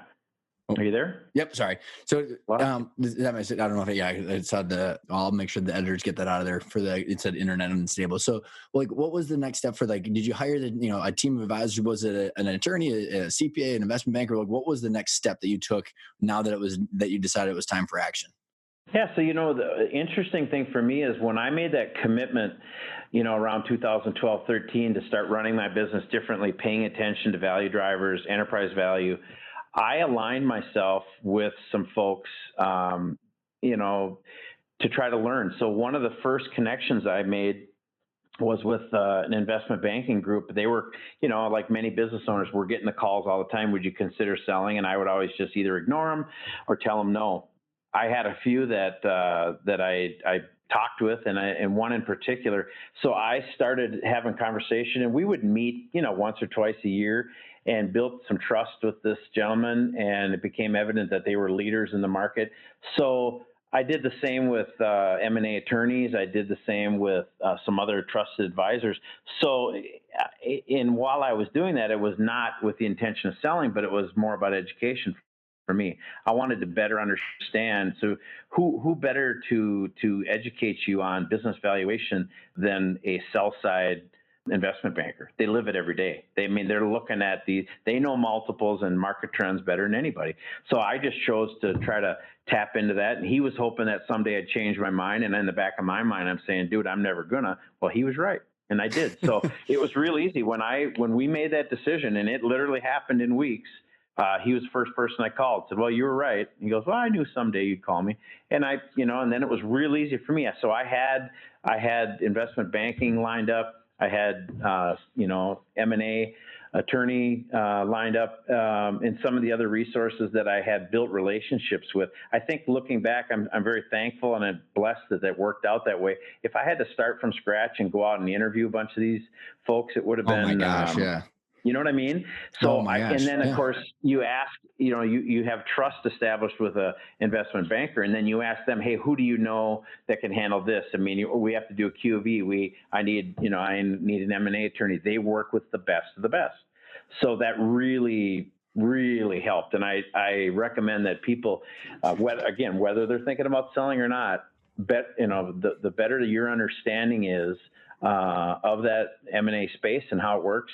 Speaker 2: Are you there?
Speaker 1: Yep. Sorry. So that makes it. I don't know if it's I'll make sure the editors get that out of there it said internet unstable. So like, what was the next step for did you hire a team of advisors? Was it an attorney, a CPA, an investment banker? Like, what was the next step that you took now that you decided it was time for action?
Speaker 2: Yeah. So, the interesting thing for me is when I made that commitment, around 2012, 13 to start running my business differently, paying attention to value drivers, enterprise value, I aligned myself with some folks, to try to learn. So one of the first connections I made was with an investment banking group. They were, like many business owners, we're getting the calls all the time. Would you consider selling? And I would always just either ignore them or tell them no. I had a few that I talked with, and one in particular. So I started having conversation, and we would meet, once or twice a year, and built some trust with this gentleman, and it became evident that they were leaders in the market. So I did the same with M&A attorneys. I did the same with some other trusted advisors. So while I was doing that, it was not with the intention of selling, but it was more about education for me. I wanted to better understand. So who better to educate you on business valuation than a sell side investment banker? They live it every day. They're looking at they know multiples and market trends better than anybody. So I just chose to try to tap into that. And he was hoping that someday I'd change my mind. And in the back of my mind, I'm saying, dude, I'm never gonna. Well, he was right. And I did. So it was real easy when we made that decision, and it literally happened in weeks. He was the first person I called. Said, well, you were right. He goes, well, I knew someday you'd call me. And and then it was real easy for me. So I had investment banking lined up. I had, M&A attorney lined up, and some of the other resources that I had built relationships with. I think looking back, I'm very thankful and I'm blessed that worked out that way. If I had to start from scratch and go out and interview a bunch of these folks, it would have been.
Speaker 1: Oh my gosh, yeah.
Speaker 2: You know what I mean? So, and then of course you ask, you have trust established with a investment banker, and then you ask them, hey, who do you know that can handle this? I mean, we have to do a QV. I need an M&A attorney. They work with the best of the best. So that really, really helped. And I recommend that people, whether they're thinking about selling or not, the better your understanding is of that M&A space and how it works,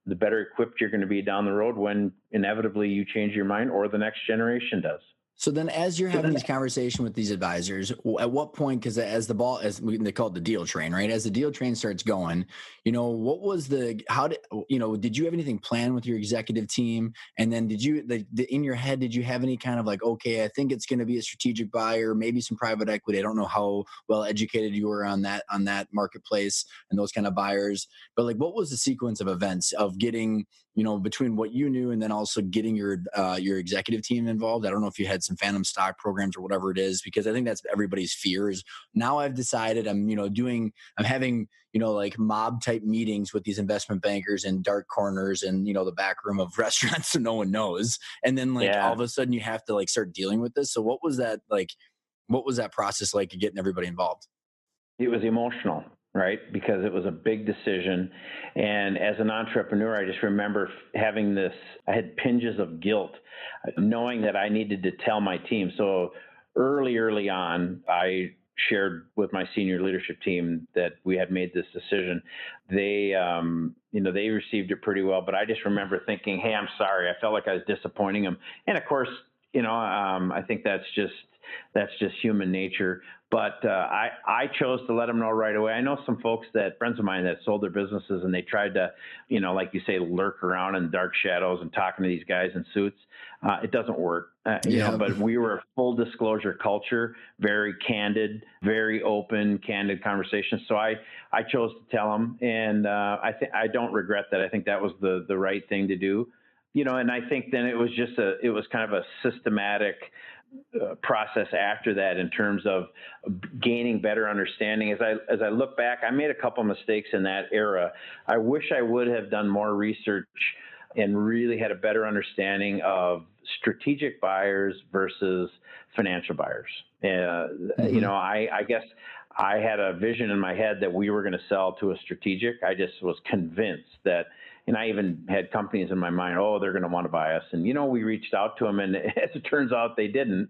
Speaker 2: the better equipped you're going to be down the road when inevitably you change your mind or the next generation does.
Speaker 1: So then as you're having these conversations with these advisors, at what point, because they call it the deal train, right? As the deal train starts going, what was did you have anything planned with your executive team? And then in your head, did you have any kind of like, okay, I think it's going to be a strategic buyer, maybe some private equity. I don't know how well educated you were on that marketplace and those kind of buyers, but like, what was the sequence of events of getting, between what you knew and then also getting your executive team involved? I don't know if you had some phantom stock programs or whatever it is, because I think that's everybody's fear is now I've decided I'm having like mob type meetings with these investment bankers in dark corners and the back room of restaurants so no one knows, and then like all of a sudden you have to like start dealing with this. So what was that process like getting everybody involved?
Speaker 2: It was emotional, right? Because it was a big decision. And as an entrepreneur, I just remember having I had pinges of guilt, knowing that I needed to tell my team. So early on, I shared with my senior leadership team that we had made this decision. They received it pretty well, but I just remember thinking, hey, I'm sorry. I felt like I was disappointing them. And of course, I think that's just human nature. But I chose to let them know right away. I know some folks friends of mine that sold their businesses and they tried to, like you say, lurk around in the dark shadows and talking to these guys in suits. It doesn't work, but we were a full disclosure culture, very candid, very open, candid conversation. So I chose to tell them, and I don't regret that. I think that was the right thing to do. And I think then it was kind of a systematic process after that in terms of gaining better understanding. As I look back, I made a couple mistakes in that era. I wish I would have done more research and really had a better understanding of strategic buyers versus financial buyers. I guess I had a vision in my head that we were going to sell to a strategic. I just was convinced that, and I even had companies in my mind, they're going to want to buy us. And, we reached out to them, and as it turns out, they didn't.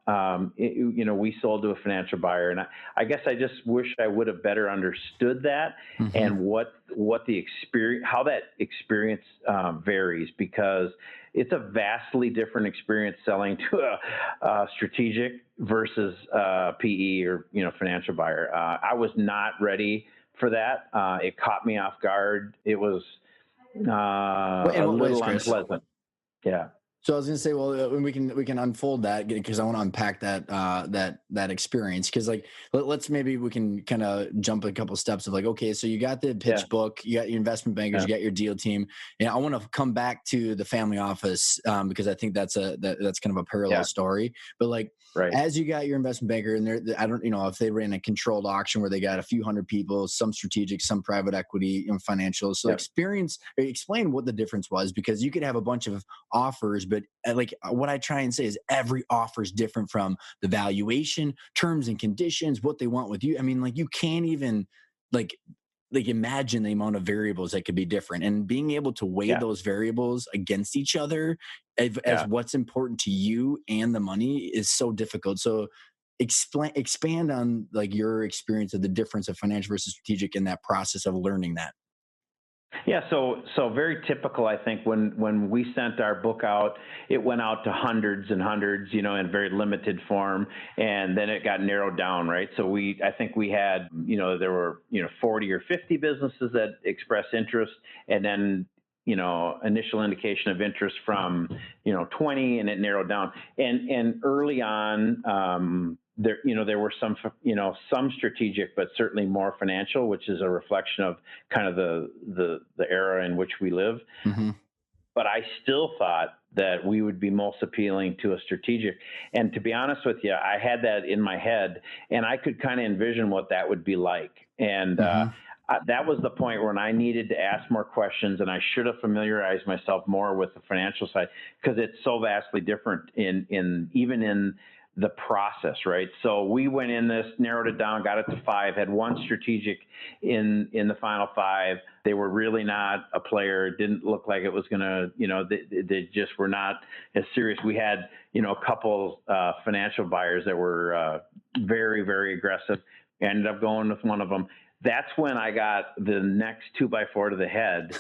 Speaker 2: We sold to a financial buyer. And I guess I just wish I would have better understood that and what the experience, how that experience varies, because it's a vastly different experience selling to a strategic versus PE or, financial buyer. I was not ready for that. It caught me off guard. It was a little unpleasant. Yeah.
Speaker 1: So I was going to say, well, we can unfold that because I want to unpack that experience. Because maybe we can kind of jump a couple steps of okay, so you got the pitch book, you got your investment bankers, you got your deal team, and I want to come back to the family office because I think that's kind of a parallel story. But as you got your investment banker, and I don't if they ran a controlled auction where they got a few hundred people, some strategic, some private equity, financials. So explain what the difference was, because you could have a bunch of offers, but what I try and say is every offer is different from the valuation, terms and conditions, what they want with you. I mean, you can't even imagine the amount of variables that could be different, and being able to weigh those variables against each other as what's important to you and the money is so difficult. So expand on your experience of the difference of financial versus strategic in that process of learning that.
Speaker 2: Yeah, so very typical. I think when we sent our book out, it went out to hundreds and hundreds, in very limited form, and then it got narrowed down, right? So I think we had, there were 40 or 50 businesses that expressed interest, and then initial indication of interest from 20, and it narrowed down. And early on, there were some strategic, but certainly more financial, which is a reflection of kind of the era in which we live. Mm-hmm. But I still thought that we would be most appealing to a strategic. And to be honest with you, I had that in my head, and I could kind of envision what that would be like. And that was the point when I needed to ask more questions, and I should have familiarized myself more with the financial side, because it's so vastly different even in the process, right? So we went in this, narrowed it down, got it to 5, had one strategic in the final 5. They were really not a player. It didn't look like it was going to, they just were not as serious. We had, a couple financial buyers that were very, very aggressive. I ended up going with one of them. That's when I got the next 2x4 to the head.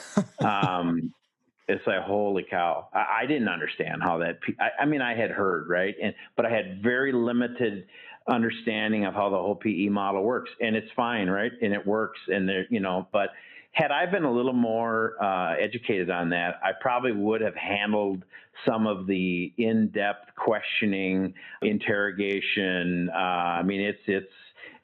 Speaker 2: It's like, holy cow. I didn't understand how that, I had heard, right? But I had very limited understanding of how the whole PE model works, and it's fine, right? And it works, and but had I been a little more educated on that, I probably would have handled some of the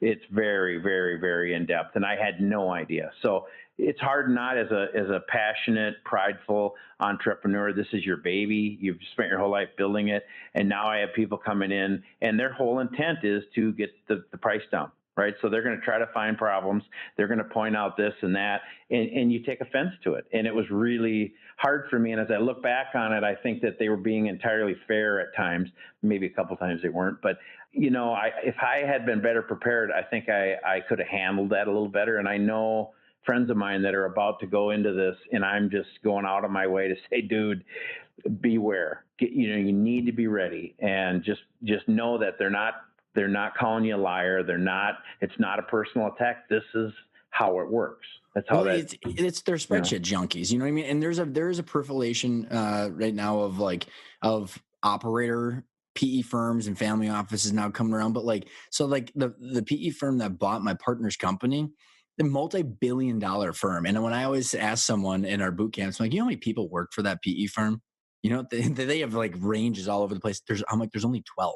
Speaker 2: it's very, very, very in depth, and I had no idea. So it's hard not as a passionate, prideful entrepreneur. This is your baby. You've spent your whole life building it, and now I have people coming in, and their whole intent is to get the price down. Right. So they're going to try to find problems. They're going to point out this and that, and you take offense to it. And it was really hard for me. And as I look back on it, I think that they were being entirely fair at times. Maybe a couple of times they weren't. But, if I had been better prepared, I think I could have handled that a little better. And I know friends of mine that are about to go into this, and I'm just going out of my way to say, dude, beware. You need to be ready, and just know that they're not calling you a liar. It's not a personal attack. This is how it works. That's how
Speaker 1: it's their spreadsheet junkies. You know what I mean? And there is a proliferation right now of operator PE firms and family offices now coming around. But the PE firm that bought my partner's company, the multi-billion-dollar firm. And when I always ask someone in our boot camps, I'm like, how many people work for that PE firm? They have ranges all over the place. There's only 12.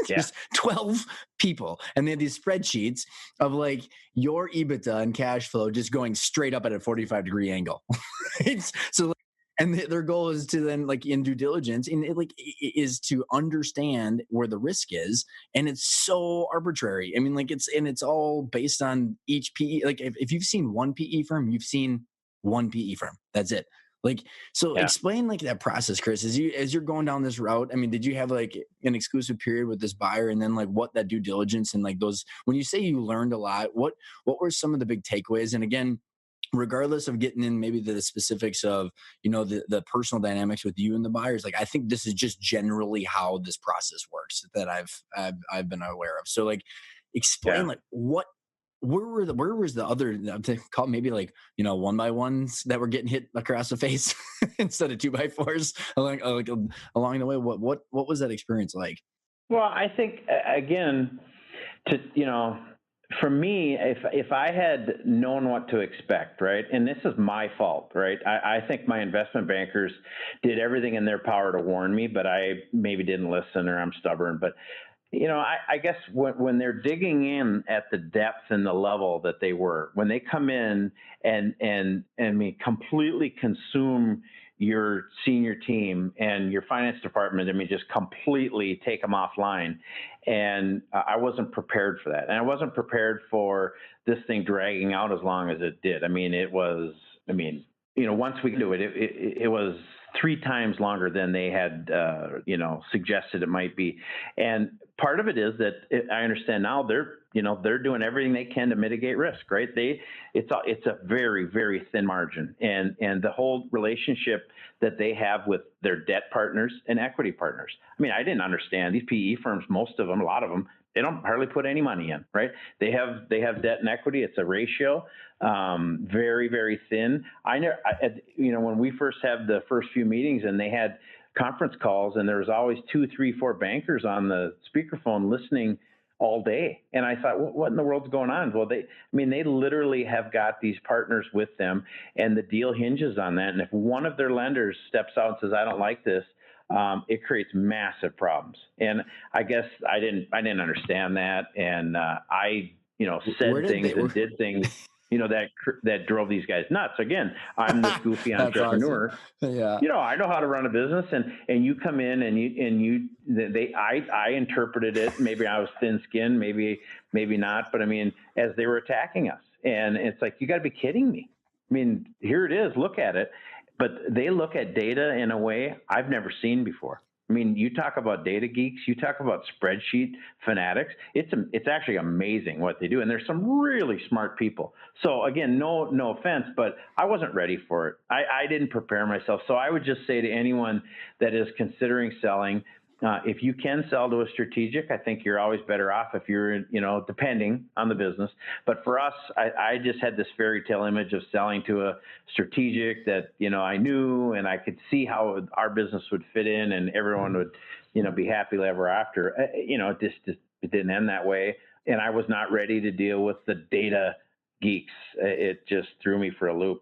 Speaker 1: There's 12 people, and they have these spreadsheets of your EBITDA and cash flow just going straight up at a 45-degree angle. And their goal is to then in due diligence is to understand where the risk is, and it's so arbitrary. I mean, it's all based on each PE. If you've seen one PE firm, you've seen one PE firm. That's it. Explain that process, Chris, as you're going down this route. I mean, did you have an exclusive period with this buyer, and then what that due diligence and those, when you say you learned a lot, what were some of the big takeaways? And again, regardless of getting in maybe the specifics of, the personal dynamics with you and the buyers, I think this is just generally how this process works that I've been aware of. So explain where was the other, call maybe one by ones that were getting hit across the face instead of 2x4s along the way? What was that experience like?
Speaker 2: Well, I think again, for me, if I had known what to expect, right, and this is my fault, right, I think my investment bankers did everything in their power to warn me, but I maybe didn't listen, or I'm stubborn. But I guess when they're digging in at the depth and the level that they were, when they come in and completely consume your senior team and your finance department, just completely take them offline. And I wasn't prepared for that. And I wasn't prepared for this thing dragging out as long as it did. Once we do it, it was 3 times longer than they had, suggested it might be. And part of it is that I understand now they're doing everything they can to mitigate risk, right? It's a very, very thin margin, and the whole relationship that they have with their debt partners and equity partners. I didn't understand these PE firms. Most of them, a lot of them, they don't hardly put any money in, right? They have debt and equity. It's a ratio, very, very thin. When we first had the first few meetings and they had conference calls, and there was always 2, 3, 4 bankers on the speakerphone listening all day. And I thought, what in the world's going on? Well, they literally have got these partners with them, and the deal hinges on that. And if one of their lenders steps out and says, I don't like this, it creates massive problems. And I guess I didn't understand that. And I said things and did things, that drove these guys nuts. Again, I'm this goofy entrepreneur.
Speaker 1: Awesome. Yeah.
Speaker 2: I know how to run a business, and you come in I interpreted it. Maybe I was thin skinned, maybe not. But as they were attacking us, and it's you got to be kidding me. Here it is. Look at it. But they look at data in a way I've never seen before. You talk about data geeks, you talk about spreadsheet fanatics. It's actually amazing what they do. And there's some really smart people. So again, no offense, but I wasn't ready for it. I didn't prepare myself. So I would just say to anyone that is considering selling, if you can sell to a strategic, I think you're always better off if you're, depending on the business. But for us, I just had this fairy tale image of selling to a strategic that, I knew, and I could see how our business would fit in, and everyone would, be happy ever after. It didn't end that way. And I was not ready to deal with the data geeks. It just threw me for a loop.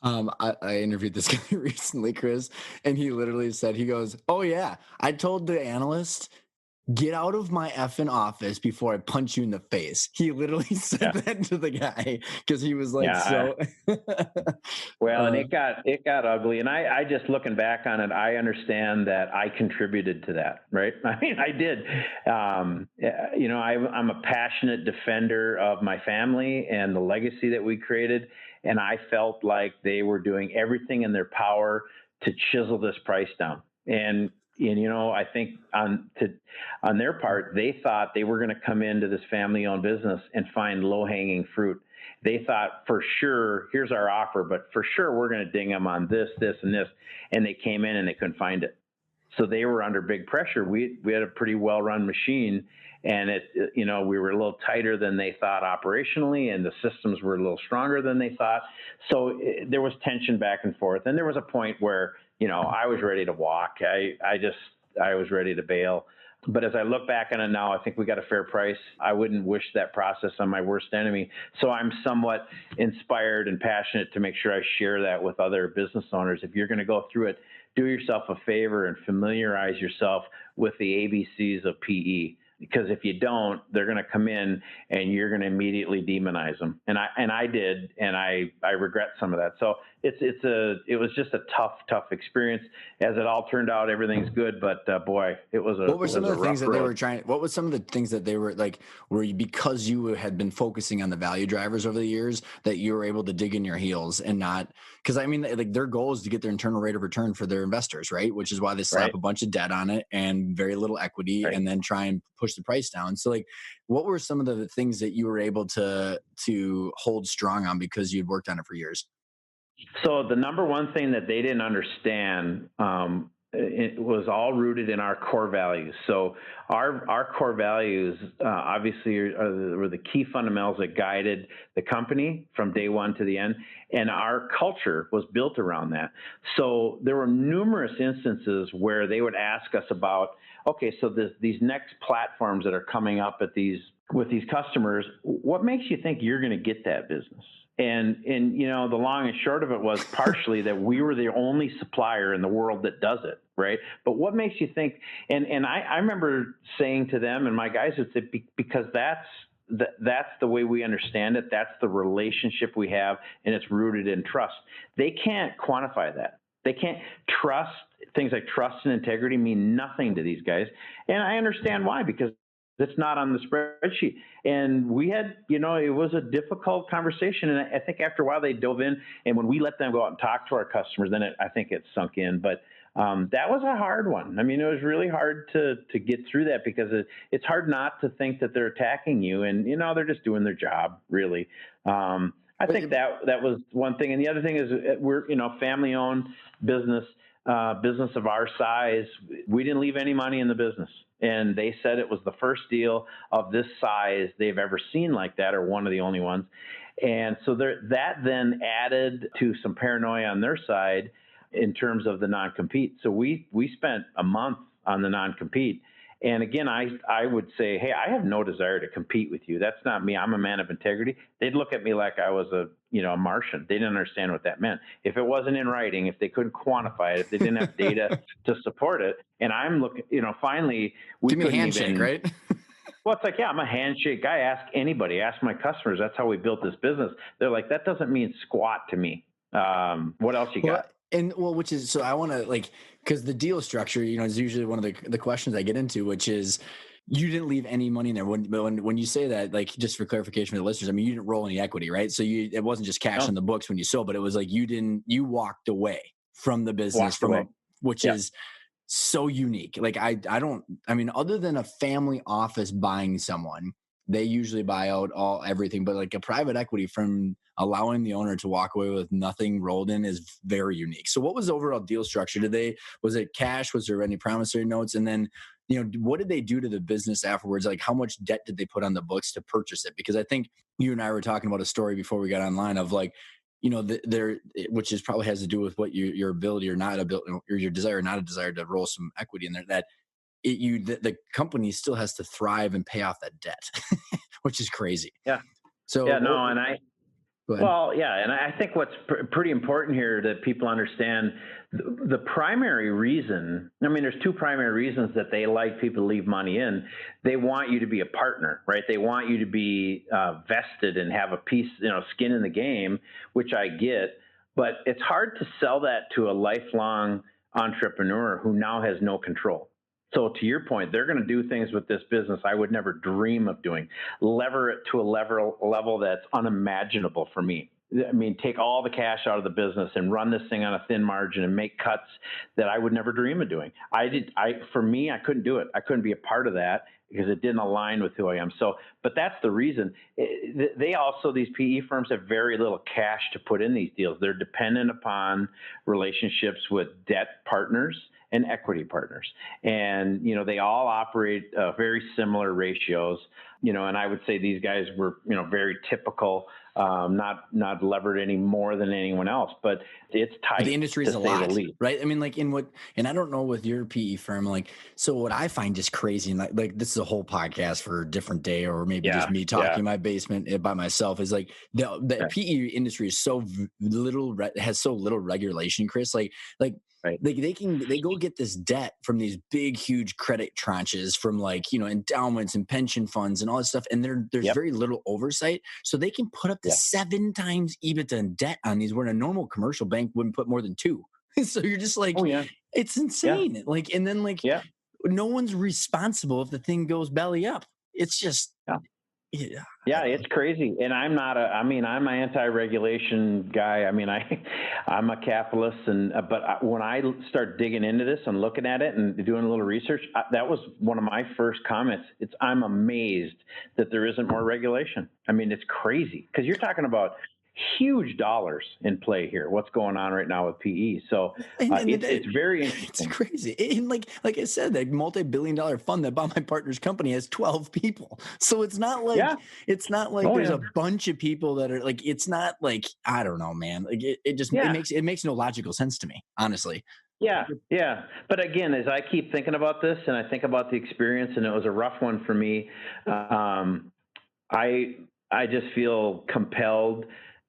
Speaker 1: I interviewed this guy recently, Chris, and he literally said, he goes, oh yeah, I told the analyst get out of my effing office before I punch you in the face. He literally said that to the guy because he was like,
Speaker 2: Yeah.
Speaker 1: so.
Speaker 2: Well, and it got ugly. And I just looking back on it, I understand that I contributed to that, right? I mean, I did. I'm a passionate defender of my family and the legacy that we created, and I felt like they were doing everything in their power to chisel this price down. And I think on their part, they thought they were going to come into this family-owned business and find low-hanging fruit. They thought for sure, here's our offer, but for sure we're going to ding them on this, this, and this. And they came in and they couldn't find it. So they were under big pressure. We had a pretty well-run machine, and we were a little tighter than they thought operationally, and the systems were a little stronger than they thought. So there was tension back and forth. And there was a point where, I was ready to walk. I was ready to bail. But as I look back on it now, I think we got a fair price. I wouldn't wish that process on my worst enemy. So I'm somewhat inspired and passionate to make sure I share that with other business owners. If you're going to go through it, do yourself a favor and familiarize yourself with the ABCs of PE. Because if you don't, they're going to come in and you're going to immediately demonize them. And I did, and I regret some of that. So it was just a tough experience. As it all turned out, everything's good, but boy, it was a
Speaker 1: What were some of the things that
Speaker 2: road.
Speaker 1: they were trying? What was some of the things that they were like? Because you had been focusing on the value drivers over the years that you were able to dig in your heels and not? Because I mean, like their goal is to get their internal rate of return for their investors, right? Which is why they slap a bunch of debt on it and very little equity, and then try and push the price down. So, like, what were some of the things that you were able to hold strong on because you'd worked on it for years?
Speaker 2: So the number one thing that they didn't understand, it was all rooted in our core values. So our core values obviously were the key fundamentals that guided the company from day one to the end, and our culture was built around that. So there were numerous instances where they would ask us about, okay, so these next platforms that are coming up with these customers, what makes you think you're going to get that business? And the long and short of it was partially that we were the only supplier in the world that does it, right? But what makes you think? And I remember saying to them, and my guys would say, because that's the way we understand it. That's the relationship we have, and it's rooted in trust. They can't quantify that. They can't trust. Things like trust and integrity mean nothing to these guys, and I understand why, because it's not on the spreadsheet. And we had, it was a difficult conversation. And I think after a while they dove in, and when we let them go out and talk to our customers, then I think it sunk in. But that was a hard one. I mean, it was really hard to get through that, because it's hard not to think that they're attacking you, and, they're just doing their job, really. I think that was one thing. And the other thing is we're, family owned business of our size. We didn't leave any money in the business. And they said it was the first deal of this size they've ever seen like that, or one of the only ones. And so that then added to some paranoia on their side in terms of the non-compete. So we spent a month on the non-compete. And again, I would say, hey, I have no desire to compete with you. That's not me. I'm a man of integrity. They'd look at me like I was a Martian. They didn't understand what that meant. If it wasn't in writing, if they couldn't quantify it, if they didn't have data to support it, and I'm looking, finally, we
Speaker 1: give me a handshake, right?
Speaker 2: Well, it's like, yeah, I'm a handshake guy. Ask anybody. Ask my customers. That's how we built this business. They're like, that doesn't mean squat to me. What else you got?
Speaker 1: Which is, so I want to because the deal structure, is usually one of the questions I get into, which is you didn't leave any money in there. When you say that, just for clarification for the listeners, I mean, you didn't roll any equity, right? So it wasn't just cash on the books when you sold, but it was like you walked away from the business which is so unique. Other than a family office buying someone, they usually buy out everything, but like a private equity from allowing the owner to walk away with nothing rolled in is very unique. So what was the overall deal structure? Was it cash? Was there any promissory notes? And then, what did they do to the business afterwards? Like, how much debt did they put on the books to purchase it? Because I think you and I were talking about a story before we got online of which is probably has to do with what your ability or not ability, or your desire or not a desire to roll some equity in there, that the company still has to thrive and pay off that debt, which is crazy.
Speaker 2: Yeah.
Speaker 1: So
Speaker 2: yeah, no, and Well, yeah, and I think what's pretty important here that people understand the primary reason. I mean, there's two primary reasons that they like people to leave money in. They want you to be a partner, right? They want you to be vested and have a piece, skin in the game, which I get. But it's hard to sell that to a lifelong entrepreneur who now has no control. So to your point, they're going to do things with this business I would never dream of doing. Lever it to a level that's unimaginable for me. I mean, take all the cash out of the business and run this thing on a thin margin and make cuts that I would never dream of doing. For me, I couldn't do it. I couldn't be a part of that because it didn't align with who I am. So, but that's the reason. They also, these PE firms have very little cash to put in these deals. They're dependent upon relationships with debt partners and equity partners. And, they all operate very similar ratios, and I would say these guys were, very typical, not levered any more than anyone else, but it's tight.
Speaker 1: But the industry is a lot, right? I mean, and I don't know with your PE firm, so what I find just crazy, and like this is a whole podcast for a different day, or maybe just me talking in my basement by myself, is like the PE industry is so little, has so little regulation, Chris, right. They go get this debt from these big, huge credit tranches from endowments and pension funds and all this stuff. And there's very little oversight. So they can put up to 7 times EBITDA in debt on these, where a normal commercial bank wouldn't put more than 2. So you're just it's insane. And then no one's responsible if the thing goes belly up. It's just,
Speaker 2: yeah, it's crazy. And I'm an anti-regulation guy. I mean, I'm a capitalist, but when I start digging into this and looking at it and doing a little research, that was one of my first comments. I'm amazed that there isn't more regulation. I mean, it's crazy because you're talking about huge dollars in play here. What's going on right now with PE? So it's very interesting.
Speaker 1: It's crazy. And like I said, that multi-billion-dollar fund that bought my partner's company has 12 people. So it's not like there's a bunch of people that are it's not I don't know, man. It makes no logical sense to me, honestly.
Speaker 2: Yeah. But again, as I keep thinking about this and I think about the experience, and it was a rough one for me, I just feel compelled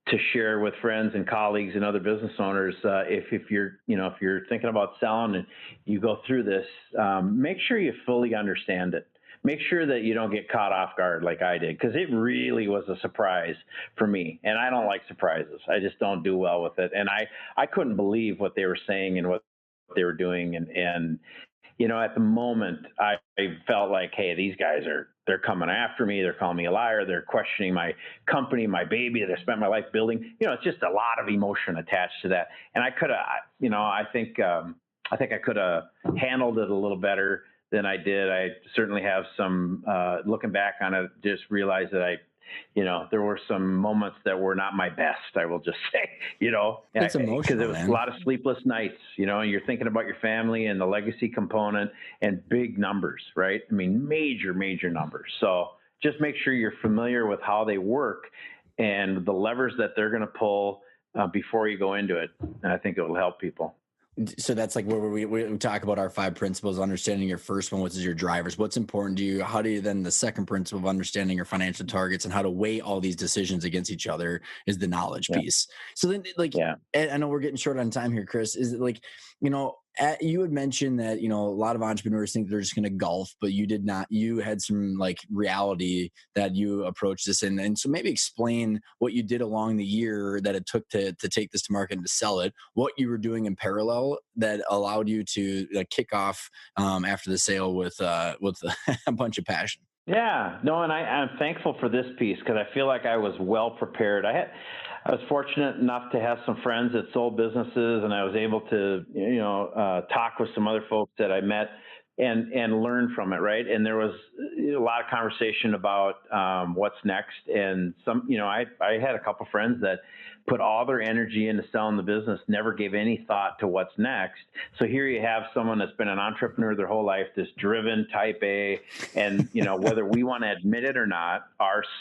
Speaker 2: to share with friends and colleagues and other business owners. If you're thinking about selling and you go through this, make sure you fully understand it. Make sure that you don't get caught off guard like I did, because it really was a surprise for me. And I don't like surprises. I just don't do well with it. And I couldn't believe what they were saying and what they were doing. And at the moment, I felt like, hey, these guys they're coming after me. They're calling me a liar. They're questioning my company, my baby that I spent my life building. It's just a lot of emotion attached to that. And I could have, I think I could have handled it a little better than I did. I certainly have some, looking back on it, just realized that there were some moments that were not my best, I will just say,
Speaker 1: It's emotional,
Speaker 2: because it was a lot of sleepless nights, and you're thinking about your family and the legacy component and big numbers, right? I mean, major numbers. So just make sure you're familiar with how they work and the levers that they're going to pull before you go into it. And I think it will help people.
Speaker 1: So that's where we talk about our 5 principles, understanding your first one, which is your drivers. What's important to you? How do you then, the second principle of understanding your financial targets and how to weigh all these decisions against each other is the knowledge piece. So then I know we're getting short on time here, Chris. Is it you had mentioned that, a lot of entrepreneurs think they're just going to golf, but you did not. You had some reality that you approached this in. And so maybe explain what you did along the year that it took to take this to market and to sell it, what you were doing in parallel that allowed you to kick off after the sale with a bunch of passion.
Speaker 2: Yeah, no, and I'm thankful for this piece because I feel like I was well prepared. I was fortunate enough to have some friends that sold businesses, and I was able to, talk with some other folks that I met and learn from it, right? And there was a lot of conversation about what's next. And I had a couple friends that put all their energy into selling the business, never gave any thought to what's next. So here you have someone that's been an entrepreneur their whole life, this driven type A, and whether we want to admit it or not,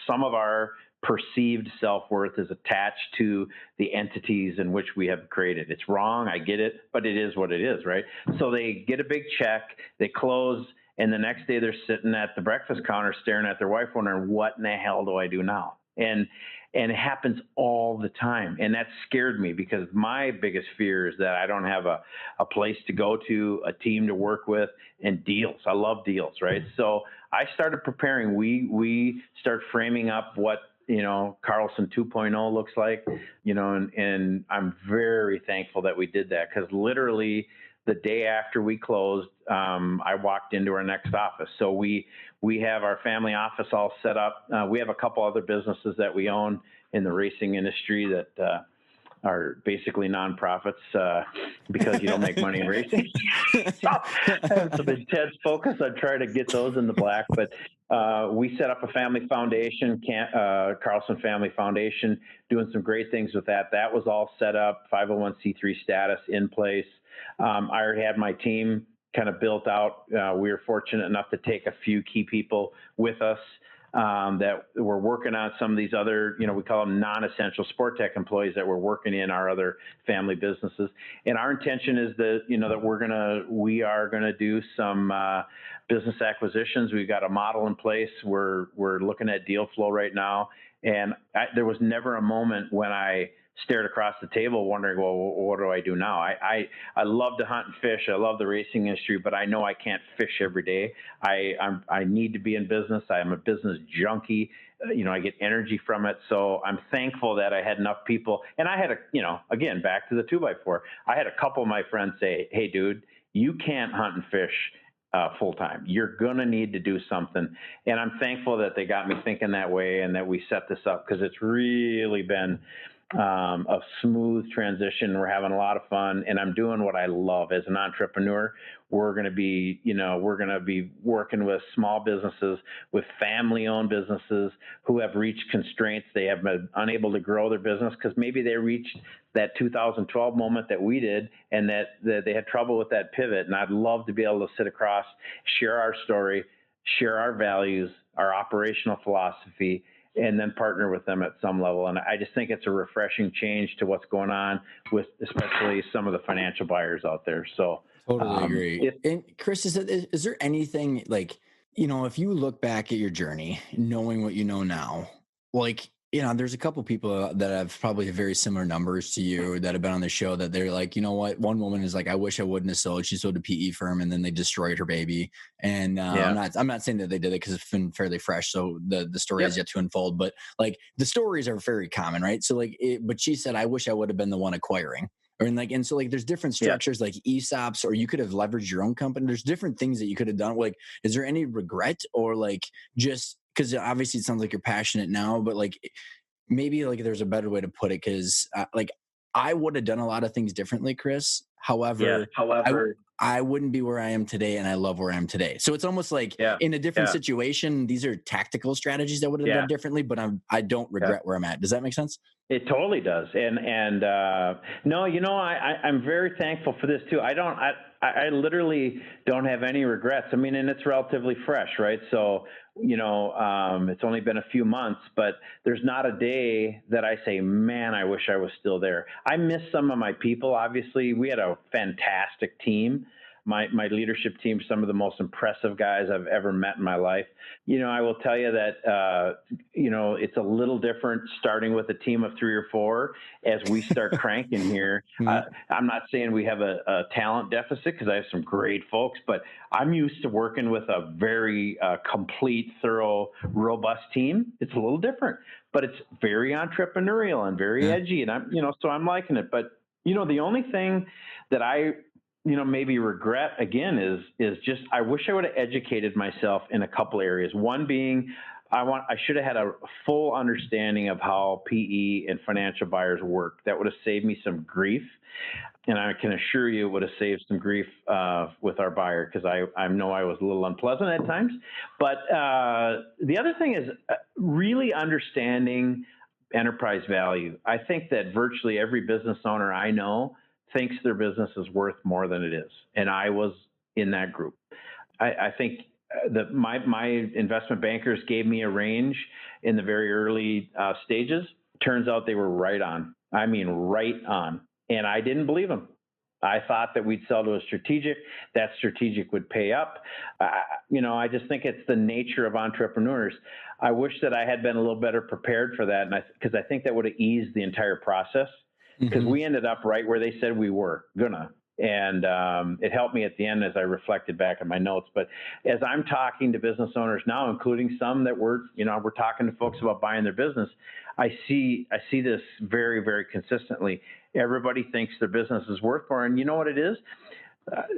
Speaker 2: some of our perceived self-worth is attached to the entities in which we have created. It's wrong, I get it, but it is what it is, right? So they get a big check, they close, and the next day they're sitting at the breakfast counter staring at their wife wondering, what in the hell do I do now? And it happens all the time. And that scared me because my biggest fear is that I don't have a place to go to, a team to work with, and deals. I love deals, right? So I started preparing. We start framing up what, Carlson 2.0 looks like, and I'm very thankful that we did that, because literally the day after we closed, I walked into our next office. So we have our family office all set up. We have a couple other businesses that we own in the racing industry that are basically nonprofits because you don't make money in racing. So I have some intense focus on trying to get those in the black. But we set up a family foundation, Carlson Family Foundation, doing some great things with that. That was all set up, 501c3 status in place. I already had my team kind of built out. We were fortunate enough to take a few key people with us that were working on some of these other, we call them non-essential Sportech employees that were working in our other family businesses. And our intention is that, that we are gonna do some business acquisitions. We've got a model in place. We're looking at deal flow right now. And there was never a moment when I stared across the table wondering, well, what do I do now? I love to hunt and fish. I love the racing industry, but I know I can't fish every day. I need to be in business. I am a business junkie. I get energy from it. So I'm thankful that I had enough people. And I had again, back to the 2x4, I had a couple of my friends say, hey, dude, you can't hunt and fish full time. You're going to need to do something. And I'm thankful that they got me thinking that way and that we set this up, because it's really been a smooth transition. We're having a lot of fun, and I'm doing what I love as an entrepreneur. We're going to be, working with small businesses, with family-owned businesses who have reached constraints. They have been unable to grow their business because maybe they reached that 2012 moment that we did, and that they had trouble with that pivot. And I'd love to be able to sit across, share our story, share our values, our operational philosophy, and then partner with them at some level. And I just think it's a refreshing change to what's going on with especially some of the financial buyers out there. So
Speaker 1: totally agree. And Chris, is there anything like, if you look back at your journey, knowing what you know now, like, there's a couple people that have probably very similar numbers to you that have been on the show that they're like, you know what? One woman is like, I wish I wouldn't have sold. She sold a PE firm and then they destroyed her baby. And I'm not saying that they did it because it's been fairly fresh. So the story has yet to unfold, but like the stories are very common, right? So like, but she said, I wish I would have been the one acquiring. And so like there's different structures like ESOPs, or you could have leveraged your own company. There's different things that you could have done. Like, is there any regret, or like just because obviously it sounds like you're passionate now, but like maybe like there's a better way to put it, because like I would have done a lot of things differently, Chris. However, I wouldn't be where I am today, and I love where I am today. So it's almost like in a different situation, these are tactical strategies that would have done differently, but I don't regret where I'm at. Does that make sense?
Speaker 2: It totally does. And no, I'm very thankful for this too. I literally don't have any regrets. I mean, and it's relatively fresh, right? So, it's only been a few months, but there's not a day that I say, man, I wish I was still there. I miss some of my people. Obviously, we had a fantastic team. My leadership team, some of the most impressive guys I've ever met in my life. I will tell you that, it's a little different starting with a team of 3 or 4 as we start cranking here. I'm not saying we have a talent deficit, because I have some great folks, but I'm used to working with a very complete, thorough, robust team. It's a little different, but it's very entrepreneurial and very edgy. And so I'm liking it. But, the only thing that I maybe regret again is just, I wish I would have educated myself in a couple areas. One being, I should have had a full understanding of how PE and financial buyers work. That would have saved me some grief. And I can assure you it would have saved some grief with our buyer, because I know I was a little unpleasant at times. But the other thing is really understanding enterprise value. I think that virtually every business owner I know thinks their business is worth more than it is. And I was in that group. I think that my investment bankers gave me a range in the very early stages. Turns out they were right on. I mean, right on. And I didn't believe them. I thought that we'd sell to a strategic. That strategic would pay up. I just think it's the nature of entrepreneurs. I wish that I had been a little better prepared for that, and because I think that would have eased the entire process. Because
Speaker 1: Mm-hmm.
Speaker 2: we ended up right where they said we were gonna, and it helped me at the end as I reflected back on my notes. But as I'm talking to business owners now, including some that we're talking to folks about buying their business, I see this very, very consistently. Everybody thinks their business is worth more, and you know what it is?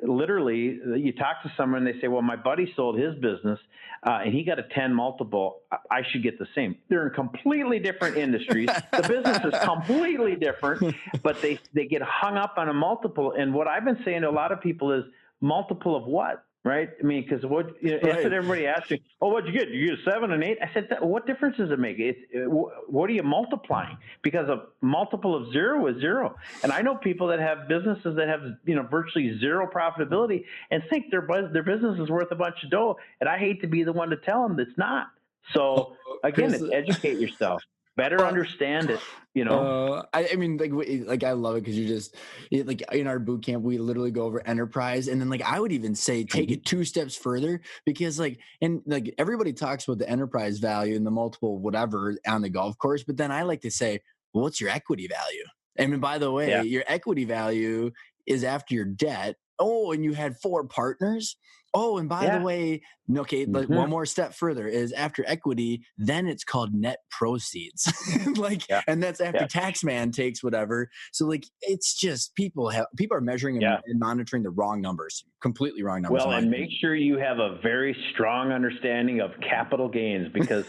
Speaker 2: Literally, you talk to someone, they say, well, my buddy sold his business and he got a 10 multiple. I should get the same. They're in completely different industries. The business is completely different, but they get hung up on a multiple. And what I've been saying to a lot of people is, multiple of what? Right? I mean, because
Speaker 1: Right.
Speaker 2: that's what everybody asks me. Oh, what'd you get? You get a 7 and 8? I said, what difference does it make? What are you multiplying? Because a multiple of 0 is 0. And I know people that have businesses that have virtually zero profitability and think their business is worth a bunch of dough. And I hate to be the one to tell them it's not. So again,
Speaker 1: Chris,
Speaker 2: it's educate yourself, better understand it.
Speaker 1: I mean, like I love it because like in our boot camp, we literally go over enterprise, and then like I would even say take it 2 steps further because like everybody talks about the enterprise value and the multiple whatever on the golf course, but then I like to say, well, what's your equity value? I mean, by the way, your equity value is after your debt. Oh, and you had 4 partners. Oh, and by the way, okay, like one more step further is after equity, then it's called net proceeds. And that's after tax man takes whatever. So like, it's just people are measuring and monitoring the wrong numbers, completely wrong numbers.
Speaker 2: Well, and make sure you have a very strong understanding of capital gains because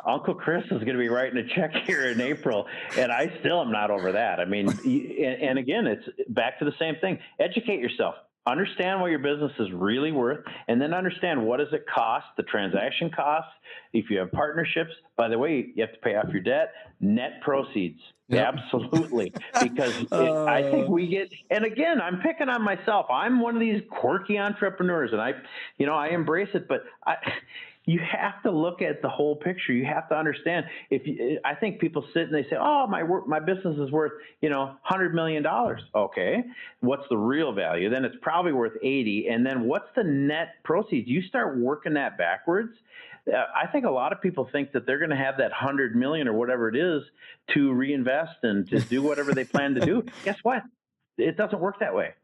Speaker 2: Uncle Chris is going to be writing a check here in April, and I still am not over that. I mean, and again, it's back to the same thing. Educate yourself. Understand what your business is really worth, and then understand what does it cost, the transaction costs. If you have partnerships, by the way, you have to pay off your debt, net proceeds. Yep. Absolutely. Because I think we get, and again, I'm picking on myself. I'm one of these quirky entrepreneurs and I embrace it, but you have to look at the whole picture. You have to understand. I think people sit and they say, "Oh, my business is worth $100 million." Okay, what's the real value? Then it's probably worth 80. And then what's the net proceeds? You start working that backwards. I think a lot of people think that they're going to have that 100 million or whatever it is to reinvest and to do whatever they plan to do. Guess what? It doesn't work that way.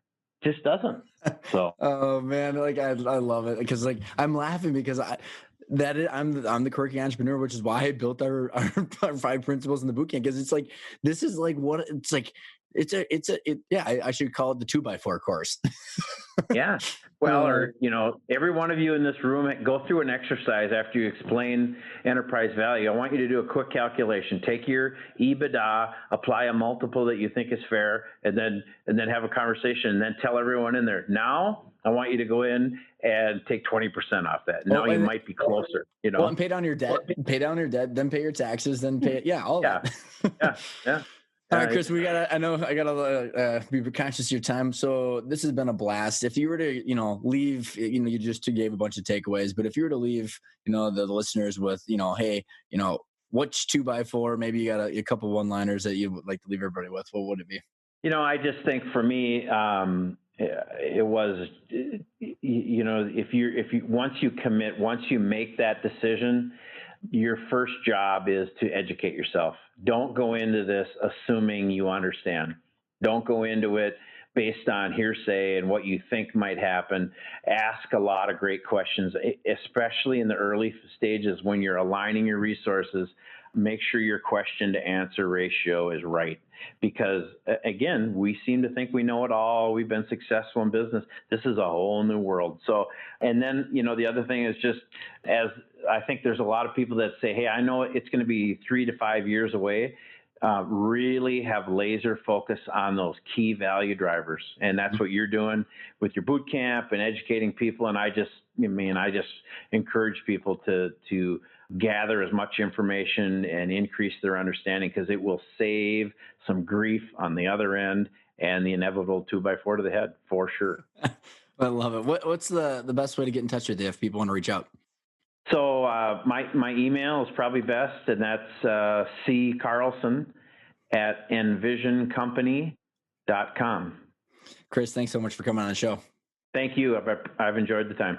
Speaker 2: Just doesn't. So.
Speaker 1: Oh man, like I love it because like I'm laughing because I'm the quirky entrepreneur, which is why I built our 5 principles in the bootcamp, because it's like this is like what it's like. I should call it the 2x4 course.
Speaker 2: Yeah. Well, or every one of you in this room, go through an exercise after you explain enterprise value. I want you to do a quick calculation. Take your EBITDA, apply a multiple that you think is fair, and then have a conversation, and then tell everyone in there. Now, I want you to go in and take 20% off that. Now you might be closer.
Speaker 1: Well, and pay down your debt. Pay down your debt, then pay your taxes, then pay. All that.
Speaker 2: Yeah.
Speaker 1: All right, Chris, I gotta be conscious of your time. So this has been a blast. If you were to, leave, you just gave a bunch of takeaways, but if you were to leave, the listeners with, hey, which 2x4, maybe you got a couple one-liners that you would like to leave everybody with, what would it be?
Speaker 2: I just think for me, it was, if you once you commit, once you make that decision, your first job is to educate yourself. Don't go into this assuming you understand. Don't go into it based on hearsay and what you think might happen. Ask a lot of great questions, especially in the early stages when you're aligning your resources. Make sure your question to answer ratio is right. Because again, we seem to think we know it all. We've been successful in business. This is a whole new world. So, and then, the other thing is just, as I think there's a lot of people that say, hey, I know it's going to be 3 to 5 years away. Really have laser focus on those key value drivers. And that's what you're doing with your boot camp and educating people. And I just encourage people to gather as much information and increase their understanding, because it will save some grief on the other end and the inevitable 2x4 to the head for sure.
Speaker 1: I love it. What's the best way to get in touch with you if people want to reach out?
Speaker 2: So my email is probably best, and that's C. Carlson at envisioncompany.com.
Speaker 1: Chris, thanks so much for coming on the show.
Speaker 2: Thank you. I've enjoyed the time.